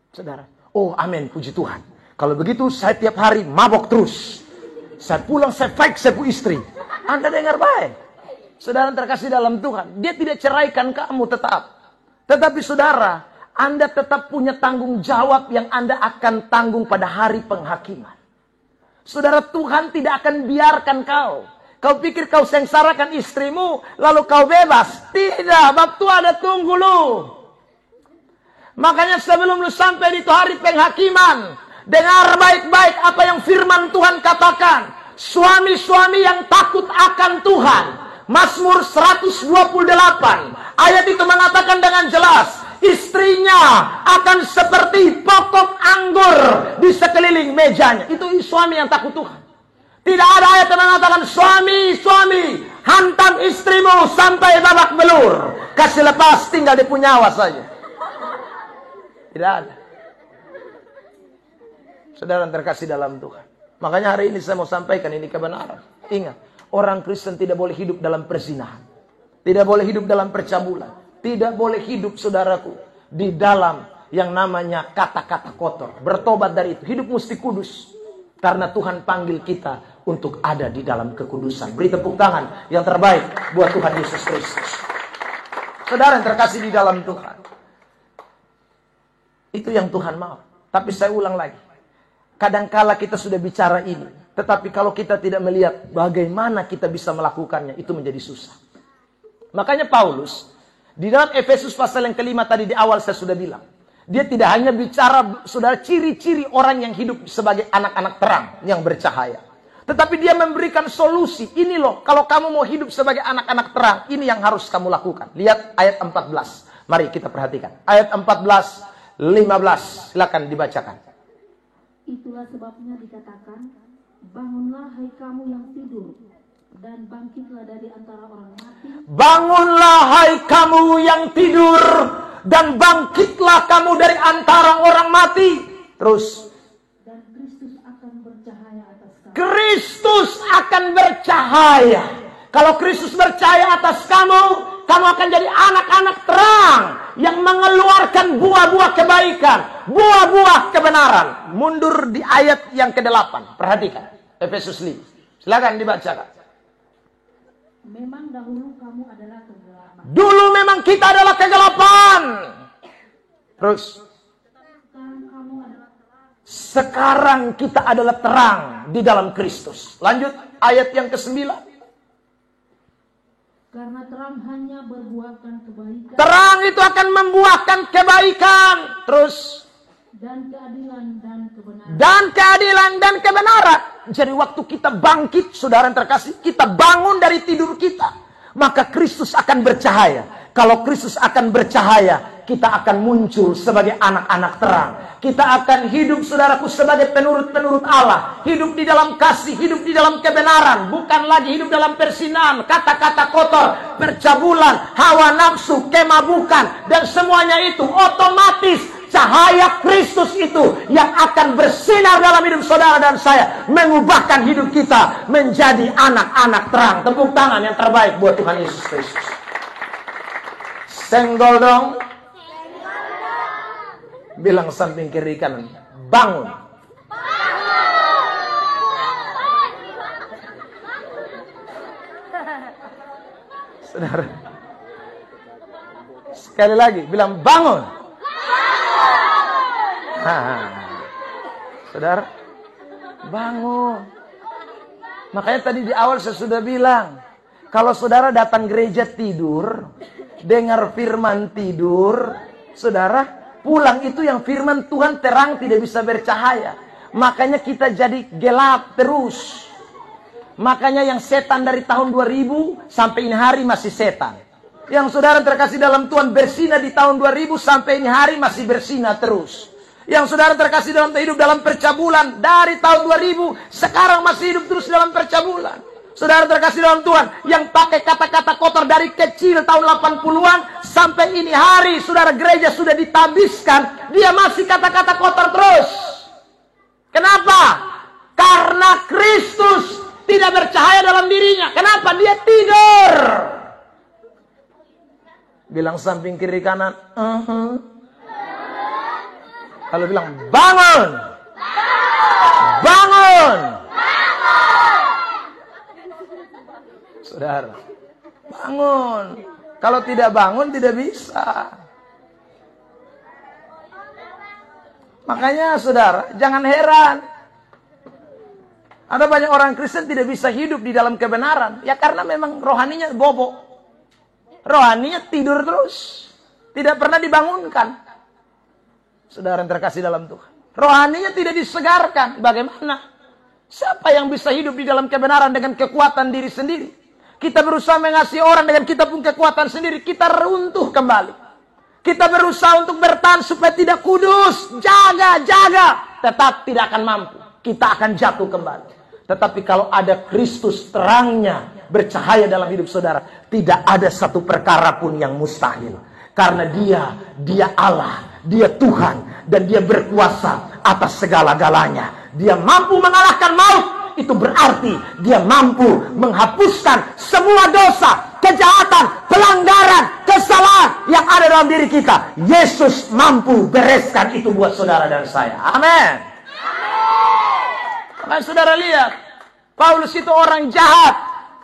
Saudara. Oh amin, puji Tuhan. Kalau begitu saya tiap hari mabok terus. Saya pulang, saya fight, saya pu istri. Anda dengar baik. Saudara terkasih dalam Tuhan, dia tidak ceraikan kamu tetap. Tetapi saudara, Anda tetap punya tanggung jawab yang Anda akan tanggung pada hari penghakiman. Saudara, Tuhan tidak akan biarkan kau. Kau pikir kau sengsarakan istrimu, lalu kau bebas. Tidak, waktu ada tunggu lu. Makanya sebelum lu sampai di hari penghakiman, dengar baik-baik apa yang firman Tuhan katakan. Suami-suami yang takut akan Tuhan. Mazmur 128 ayat itu mengatakan dengan jelas, istrinya akan seperti pokok anggur di sekeliling mejanya. Itu suami yang takut Tuhan. Tidak ada ayat yang mengatakan suami hantam istrimu sampai babak belur, kasih lepas tinggal di punyawa saja. Tidak ada. Saudara terkasih dalam Tuhan. Makanya hari ini saya mau sampaikan ini kebenaran. Ingat. Orang Kristen tidak boleh hidup dalam perzinahan. Tidak boleh hidup dalam percabulan. Tidak boleh hidup, saudaraku, di dalam yang namanya kata-kata kotor. Bertobat dari itu. Hidup mesti kudus. Karena Tuhan panggil kita untuk ada di dalam kekudusan. Beri tepuk tangan yang terbaik buat Tuhan Yesus Kristus. Saudara yang terkasih di dalam Tuhan. Itu yang Tuhan mau. Tapi saya ulang lagi. Kadangkala kita sudah bicara ini. Tetapi kalau kita tidak melihat bagaimana kita bisa melakukannya, itu menjadi susah. Makanya Paulus, di dalam Efesus pasal yang kelima tadi di awal saya sudah bilang. Dia tidak hanya bicara, saudara, ciri-ciri orang yang hidup sebagai anak-anak terang, yang bercahaya. Tetapi dia memberikan solusi. Ini loh, kalau kamu mau hidup sebagai anak-anak terang, ini yang harus kamu lakukan. Lihat ayat 14. Mari kita perhatikan. Ayat 14, 15. Silakan dibacakan. Itulah sebabnya dikatakan, bangunlah hai kamu yang tidur, dan bangkitlah dari antara orang mati. Bangunlah hai kamu yang tidur, dan bangkitlah kamu dari antara orang mati. Terus. Dan Kristus akan bercahaya atas kamu. Kristus akan bercahaya. Kalau Kristus bercahaya atas kamu, kamu akan jadi anak-anak terang yang mengeluarkan buah-buah kebaikan, buah-buah kebenaran. Mundur di ayat yang ke-8. Perhatikan. Efesus 5. Silakan dibacakan. Memang dahulu kamu adalah kegelapan. Dulu memang kita adalah kegelapan. Terus. Sekarang kita adalah terang di dalam Kristus. Lanjut ayat yang ke-9. Karena terang hanya berbuahkan kebaikan. Terang itu akan membuahkan kebaikan. Terus. Dan keadilan dan kebenaran. Dan keadilan dan kebenaran. Jadi waktu kita bangkit, saudara yang terkasih, kita bangun dari tidur kita, maka Kristus akan bercahaya. Kalau Kristus akan bercahaya, kita akan muncul sebagai anak-anak terang. Kita akan hidup, saudaraku, sebagai penurut-penurut Allah. Hidup di dalam kasih, hidup di dalam kebenaran. Bukan lagi hidup dalam persinan, kata-kata kotor, percabulan, hawa nafsu, kemabukan. Dan semuanya itu otomatis cahaya Kristus itu yang akan bersinar dalam hidup saudara dan saya. Mengubahkan hidup kita menjadi anak-anak terang. Tepuk tangan yang terbaik buat Tuhan Yesus Kristus. Senggol dong. Bilang samping kiri kanan, bangun. Saudara, sekali lagi bilang bangun. Saudara, bangun. Makanya tadi di awal saya sudah bilang, kalau saudara datang gereja tidur, dengar firman tidur, saudara pulang itu yang firman Tuhan terang tidak bisa bercahaya. Makanya kita jadi gelap terus. Makanya yang setan dari tahun 2000 sampai ini hari masih setan. Yang saudara terkasih dalam Tuhan bersinar di tahun 2000 sampai ini hari masih bersinar terus. Yang saudara terkasih dalam hidup dalam percabulan dari tahun 2000 sekarang masih hidup terus dalam percabulan. Saudara terkasih dalam Tuhan yang pakai kata-kata kotor dari kecil tahun 80-an sampai ini hari saudara gereja sudah ditabiskan, dia masih kata-kata kotor terus. Kenapa? Karena Kristus tidak bercahaya dalam dirinya. Kenapa? Dia tidur. Bilang samping kiri kanan, Kalau bilang bangun. Bangun. Saudara, bangun. Kalau tidak bangun tidak bisa. Makanya saudara, jangan heran. Ada banyak orang Kristen tidak bisa hidup di dalam kebenaran. Ya karena memang rohaninya bobo. Rohaninya tidur terus. Tidak pernah dibangunkan. Saudara yang terkasih dalam Tuhan. Rohaninya tidak disegarkan. Bagaimana? Siapa yang bisa hidup di dalam kebenaran dengan kekuatan diri sendiri? Kita berusaha mengasihi orang dengan kita punya kekuatan sendiri. Kita runtuh kembali. Kita berusaha untuk bertahan supaya tidak kudus. Jaga. Tetap tidak akan mampu. Kita akan jatuh kembali. Tetapi kalau ada Kristus terangnya bercahaya dalam hidup saudara, tidak ada satu perkara pun yang mustahil. Karena dia Allah, dia Tuhan, dan dia berkuasa atas segala-galanya. Dia mampu mengalahkan maut. Itu berarti dia mampu menghapuskan semua dosa, kejahatan, pelanggaran, kesalahan yang ada dalam diri kita. Yesus mampu bereskan itu buat saudara dan saya. Amin. Kan saudara lihat, Paulus itu orang jahat.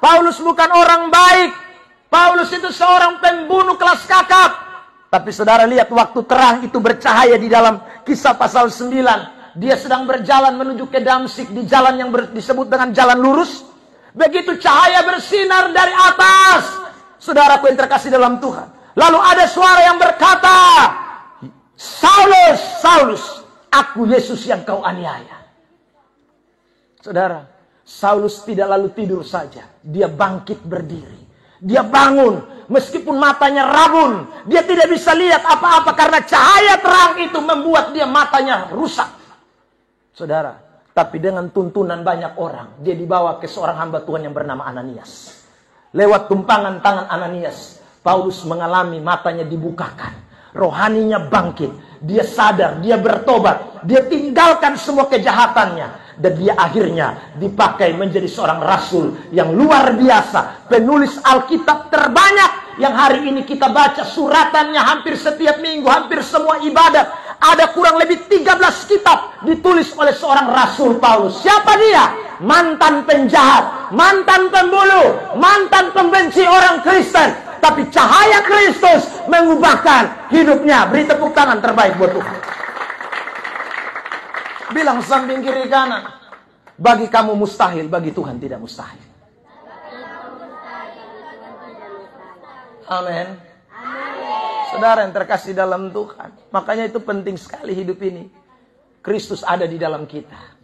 Paulus bukan orang baik. Paulus itu seorang pembunuh kelas kakap. Tapi saudara lihat, waktu terang itu bercahaya di dalam Kisah pasal 9. Dia sedang berjalan menuju ke Damsik di jalan yang disebut dengan jalan lurus. Begitu cahaya bersinar dari atas. Saudaraku yang terkasih dalam Tuhan. Lalu ada suara yang berkata, Saulus, Saulus, aku Yesus yang kau aniaya. Saudara, Saulus tidak lalu tidur saja. Dia bangkit berdiri. Dia bangun. Meskipun matanya rabun. Dia tidak bisa lihat apa-apa. Karena cahaya terang itu membuat dia matanya rusak. Saudara, tapi dengan tuntunan banyak orang. Dia dibawa ke seorang hamba Tuhan yang bernama Ananias. Lewat tumpangan tangan Ananias, Paulus mengalami matanya dibukakan. Rohaninya bangkit. Dia sadar, dia bertobat. Dia tinggalkan semua kejahatannya. Dan dia akhirnya dipakai menjadi seorang rasul yang luar biasa. Penulis Alkitab terbanyak yang hari ini kita baca suratannya hampir setiap minggu, hampir semua ibadat. Ada kurang lebih 13 kitab ditulis oleh seorang rasul Paulus. Siapa dia? Mantan penjahat, mantan pembunuh, mantan pembenci orang Kristen. Tapi cahaya Kristus mengubahkan hidupnya. Beri tepuk tangan terbaik buat Tuhan. Bilang samping kiri kanan, bagi kamu mustahil, bagi Tuhan tidak mustahil. Amin. Saudara yang terkasih dalam Tuhan, makanya itu penting sekali hidup ini. Kristus ada di dalam kita.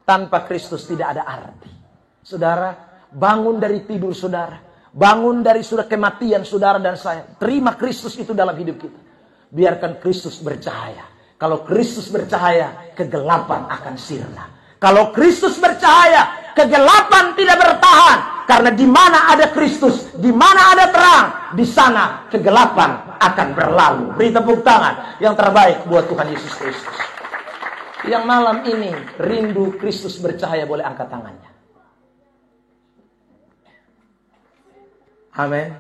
Tanpa Kristus tidak ada arti. Saudara, bangun dari tidur saudara. Bangun dari sudah kematian saudara dan saya. Terima Kristus itu dalam hidup kita. Biarkan Kristus bercahaya. Kalau Kristus bercahaya, kegelapan akan sirna. Kalau Kristus bercahaya, kegelapan tidak bertahan. Karena di mana ada Kristus, di mana ada terang, di sana kegelapan akan berlalu. Beri tepuk tangan yang terbaik buat Tuhan Yesus Kristus. Yang malam ini rindu Kristus bercahaya, boleh angkat tangannya. Amin.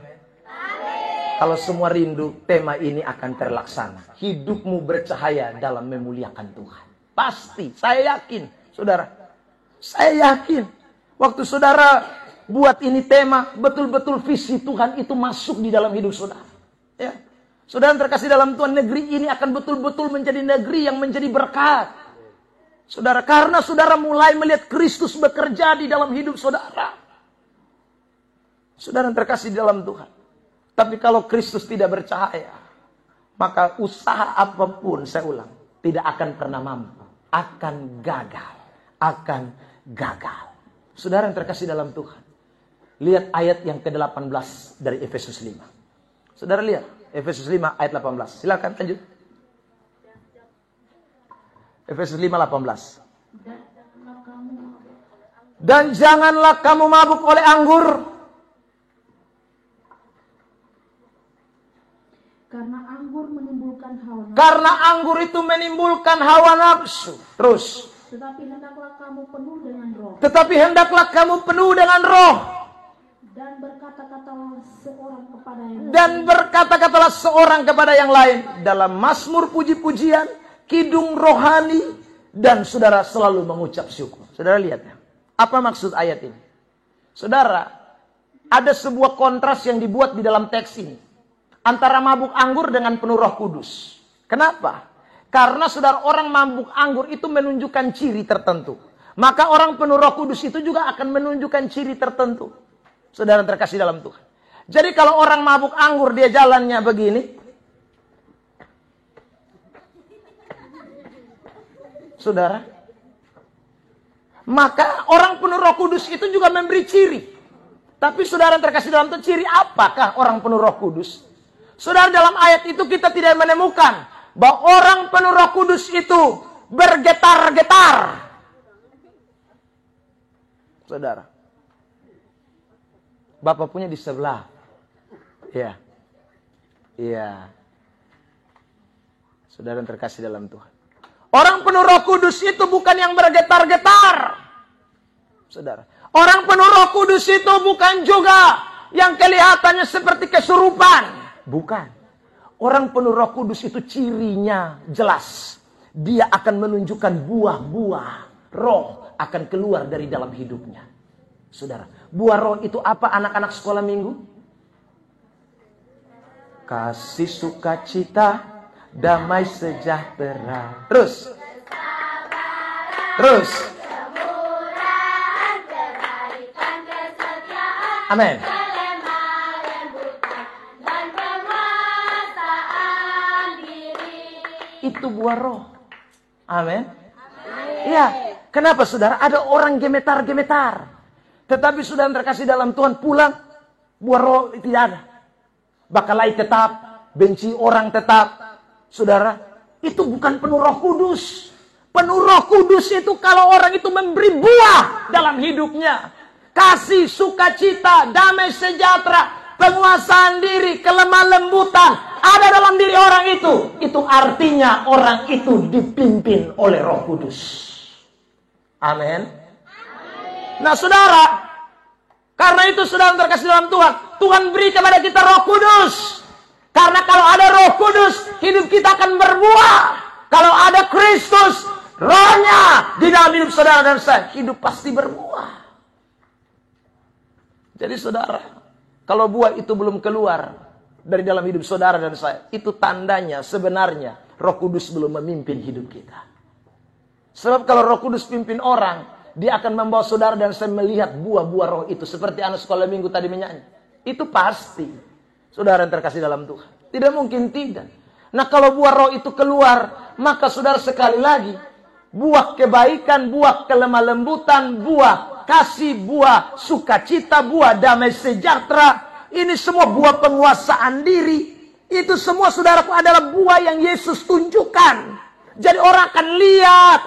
Kalau semua rindu, tema ini akan terlaksana. Hidupmu bercahaya dalam memuliakan Tuhan. Pasti, saya yakin, saudara. Saya yakin, waktu saudara buat ini tema, betul-betul visi Tuhan itu masuk di dalam hidup saudara. Ya. Saudara terkasih dalam Tuhan, negeri ini akan betul-betul menjadi negeri yang menjadi berkat. Saudara, karena saudara mulai melihat Kristus bekerja di dalam hidup saudara. Saudara terkasih dalam Tuhan. Tapi kalau Kristus tidak bercahaya, maka usaha apapun, saya ulang, tidak akan pernah mampu. Akan gagal. Akan gagal. Saudara yang terkasih dalam Tuhan. Lihat ayat yang ke-18 dari Efesus 5. Saudara lihat, Efesus 5 ayat 18. Silakan lanjut. Efesus 5:18. Dan janganlah kamu mabuk oleh anggur. Karena anggur menimbulkan hawa nafsu. Karena anggur itu menimbulkan hawa nafsu. Terus. Tetapi hendaklah kamu penuh dengan roh. Tetapi hendaklah kamu penuh dengan roh. Dan berkata-katalah seorang kepada yang lain. Dan berkata-katalah seorang kepada yang lain. Dalam mazmur puji-pujian, kidung rohani, dan saudara selalu mengucap syukur. Saudara lihat ya. Apa maksud ayat ini? Saudara, ada sebuah kontras yang dibuat di dalam teks ini. Antara mabuk anggur dengan penuh Roh Kudus. Kenapa? Karena saudara, orang mabuk anggur itu menunjukkan ciri tertentu. Maka orang penuh Roh Kudus itu juga akan menunjukkan ciri tertentu. Saudara terkasih dalam Tuhan. Jadi kalau orang mabuk anggur dia jalannya begini. Saudara. Maka orang penuh Roh Kudus itu juga memberi ciri. Tapi saudara terkasih dalam Tuhan, ciri apakah orang penuh Roh Kudus? Saudara, dalam ayat itu kita tidak menemukan bahwa orang penuh Roh Kudus itu bergetar-getar. Saudara. Bapak punya di sebelah. Iya. Iya. Saudara yang terkasih dalam Tuhan. Orang penuh Roh Kudus itu bukan yang bergetar-getar. Saudara. Orang penuh Roh Kudus itu bukan juga yang kelihatannya seperti kesurupan. Bukan. Orang penuh Roh Kudus itu cirinya jelas. Dia akan menunjukkan buah-buah roh akan keluar dari dalam hidupnya. Saudara, buah roh itu apa anak-anak sekolah minggu? Kasih, sukacita, damai sejahtera. Terus. Terus. Amin. Itu buah roh. Amin. Iya. Kenapa saudara? Ada orang gemetar-gemetar. Tetapi saudara terkasih dalam Tuhan pulang. Buah roh tidak ada. Bakalai tetap. Benci orang tetap. Saudara. Itu bukan penuh Roh Kudus. Penuh Roh Kudus itu kalau orang itu memberi buah dalam hidupnya. Kasih, sukacita, damai sejahtera. Penguasaan diri, kelemah lembutan ada dalam diri orang itu. Itu artinya orang itu dipimpin oleh Roh Kudus. Amin. Nah saudara, karena itu saudara terkasih dalam Tuhan, Tuhan beri kepada kita Roh Kudus. Karena kalau ada Roh Kudus, hidup kita akan berbuah. Kalau ada Kristus, Rohnya di dalam hidup saudara dan saya, hidup pasti berbuah. Jadi saudara, kalau buah itu belum keluar dari dalam hidup saudara dan saya, itu tandanya sebenarnya Roh Kudus belum memimpin hidup kita. Sebab kalau Roh Kudus pimpin orang, dia akan membawa saudara dan saya melihat buah-buah roh itu. Seperti anak sekolah minggu tadi menyanyi. Itu pasti. Saudara yang terkasih dalam Tuhan. Tidak mungkin tidak. Nah kalau buah roh itu keluar, maka saudara sekali lagi, buah kebaikan, buah kelemah lembutan, buah kasih, buah sukacita, buah damai sejahtera. Ini semua buah penguasaan diri. Itu semua saudaraku adalah buah yang Yesus tunjukkan. Jadi orang akan lihat,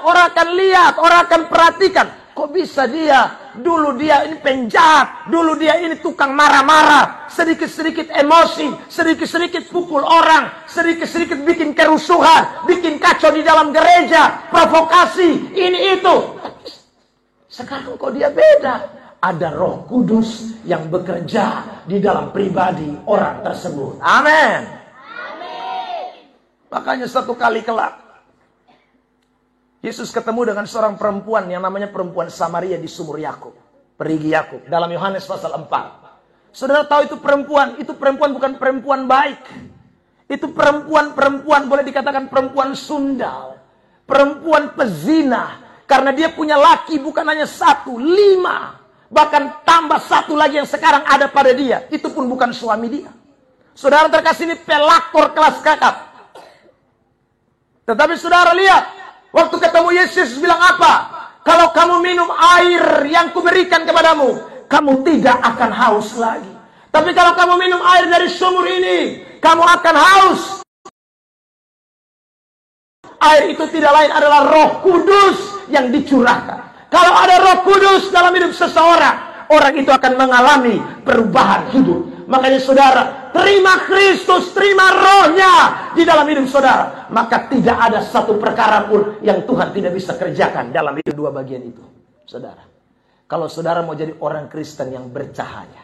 orang akan perhatikan. Kok bisa dia? Dulu dia ini penjahat. Dulu dia ini tukang marah-marah. Sedikit-sedikit emosi. Sedikit-sedikit pukul orang. Sedikit-sedikit bikin kerusuhan. Bikin kacau di dalam gereja. Provokasi. Ini itu. Sekarang kok dia beda. ada Roh Kudus yang bekerja di dalam pribadi orang tersebut. Amin. Makanya satu kali kelak, Yesus ketemu dengan seorang perempuan yang namanya perempuan Samaria di sumur Yakub, perigi Yakub, dalam Yohanes pasal 4. Saudara tahu itu perempuan bukan perempuan baik. Itu perempuan boleh dikatakan perempuan sundal, perempuan pezina, karena dia punya laki bukan hanya 1, 5. Bahkan tambah 1 lagi yang sekarang ada pada dia. Itu pun bukan suami dia. Saudara terkasih, ini pelakor kelas kakap. Tetapi saudara lihat, waktu ketemu Yesus bilang apa? Kalau kamu minum air yang kuberikan kepadamu, kamu tidak akan haus lagi. Tapi kalau kamu minum air dari sumur ini, kamu akan haus. Air itu tidak lain adalah Roh Kudus yang dicurahkan. Kalau ada Roh Kudus dalam hidup seseorang, orang itu akan mengalami perubahan hidup. Makanya saudara, terima Kristus, terima Roh-Nya di dalam hidup saudara. Maka tidak ada satu perkara pun yang Tuhan tidak bisa kerjakan dalam hidup dua bagian itu. Saudara, kalau saudara mau jadi orang Kristen yang bercahaya,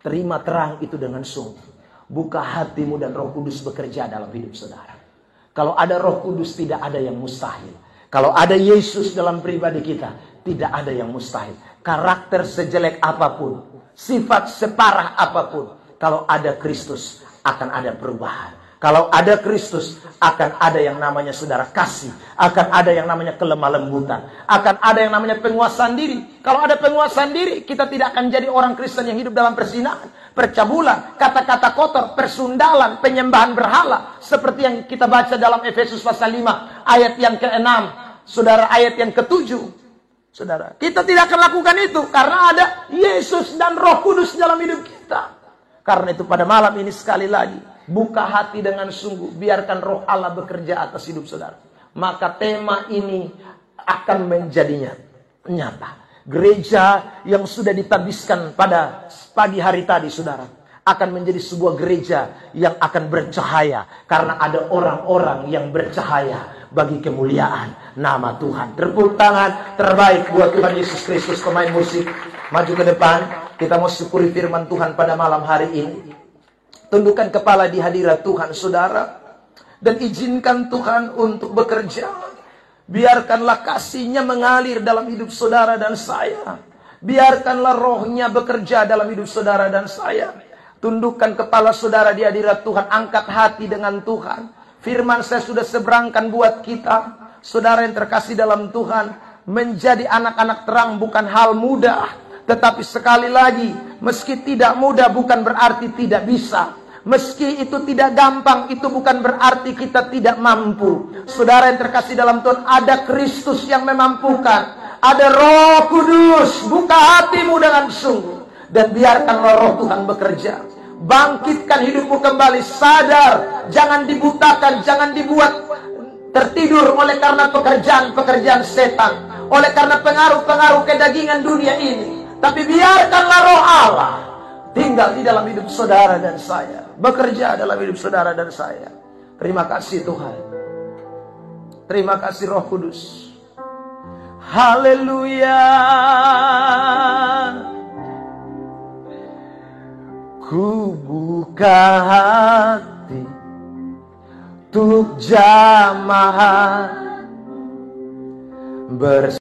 terima terang itu dengan sungguh. Buka hatimu dan Roh Kudus bekerja dalam hidup saudara. Kalau ada Roh Kudus tidak ada yang mustahil. Kalau ada Yesus dalam pribadi kita, tidak ada yang mustahil. Karakter sejelek apapun, sifat separah apapun, kalau ada Kristus akan ada perubahan. Kalau ada Kristus akan ada yang namanya saudara kasih, akan ada yang namanya kelemah lembutan, akan ada yang namanya penguasaan diri. Kalau ada penguasaan diri, kita tidak akan jadi orang Kristen yang hidup dalam perzinahan, percabulan, kata-kata kotor, persundalan, penyembahan berhala, seperti yang kita baca dalam Efesus pasal 5 ayat yang ke-6, saudara, ayat yang ke-7. Saudara, kita tidak akan lakukan itu karena ada Yesus dan Roh Kudus dalam hidup kita. Karena itu pada malam ini sekali lagi, buka hati dengan sungguh, biarkan Roh Allah bekerja atas hidup saudara. Maka tema ini akan menjadinya nyata. Gereja yang sudah ditabiskan pada pagi hari tadi saudara, akan menjadi sebuah gereja yang akan bercahaya. Karena ada orang-orang yang bercahaya bagi kemuliaan nama Tuhan. Tepuk tangan terbaik buat Tuhan Yesus Kristus. Pemain musik, maju ke depan. Kita mau syukuri firman Tuhan pada malam hari ini. Tundukkan kepala di hadirat Tuhan saudara, dan izinkan Tuhan untuk bekerja. Biarkanlah kasih-Nya mengalir dalam hidup saudara dan saya. Biarkanlah Roh-Nya bekerja dalam hidup saudara dan saya. Tundukkan kepala saudara di hadirat Tuhan. Angkat hati dengan Tuhan. Firman saya sudah seberangkan buat kita. Saudara yang terkasih dalam Tuhan, menjadi anak-anak terang bukan hal mudah. Tetapi sekali lagi, meski tidak mudah bukan berarti tidak bisa. Meski itu tidak gampang, itu bukan berarti kita tidak mampu. Saudara yang terkasih dalam Tuhan, ada Kristus yang memampukan. Ada Roh Kudus. Buka hatimu dengan sungguh, dan biarkanlah Roh Tuhan bekerja. Bangkitkan hidupmu kembali. Sadar, jangan dibutakan, jangan dibuat tertidur oleh karena pekerjaan-pekerjaan setan, oleh karena pengaruh-pengaruh kedagingan dunia ini. Tapi biarkanlah Roh Allah tinggal di dalam hidup saudara dan saya, bekerja dalam hidup saudara dan saya. Terima kasih Tuhan. Terima kasih Roh Kudus. Haleluya. Ku buka hati untuk jamaah bersama.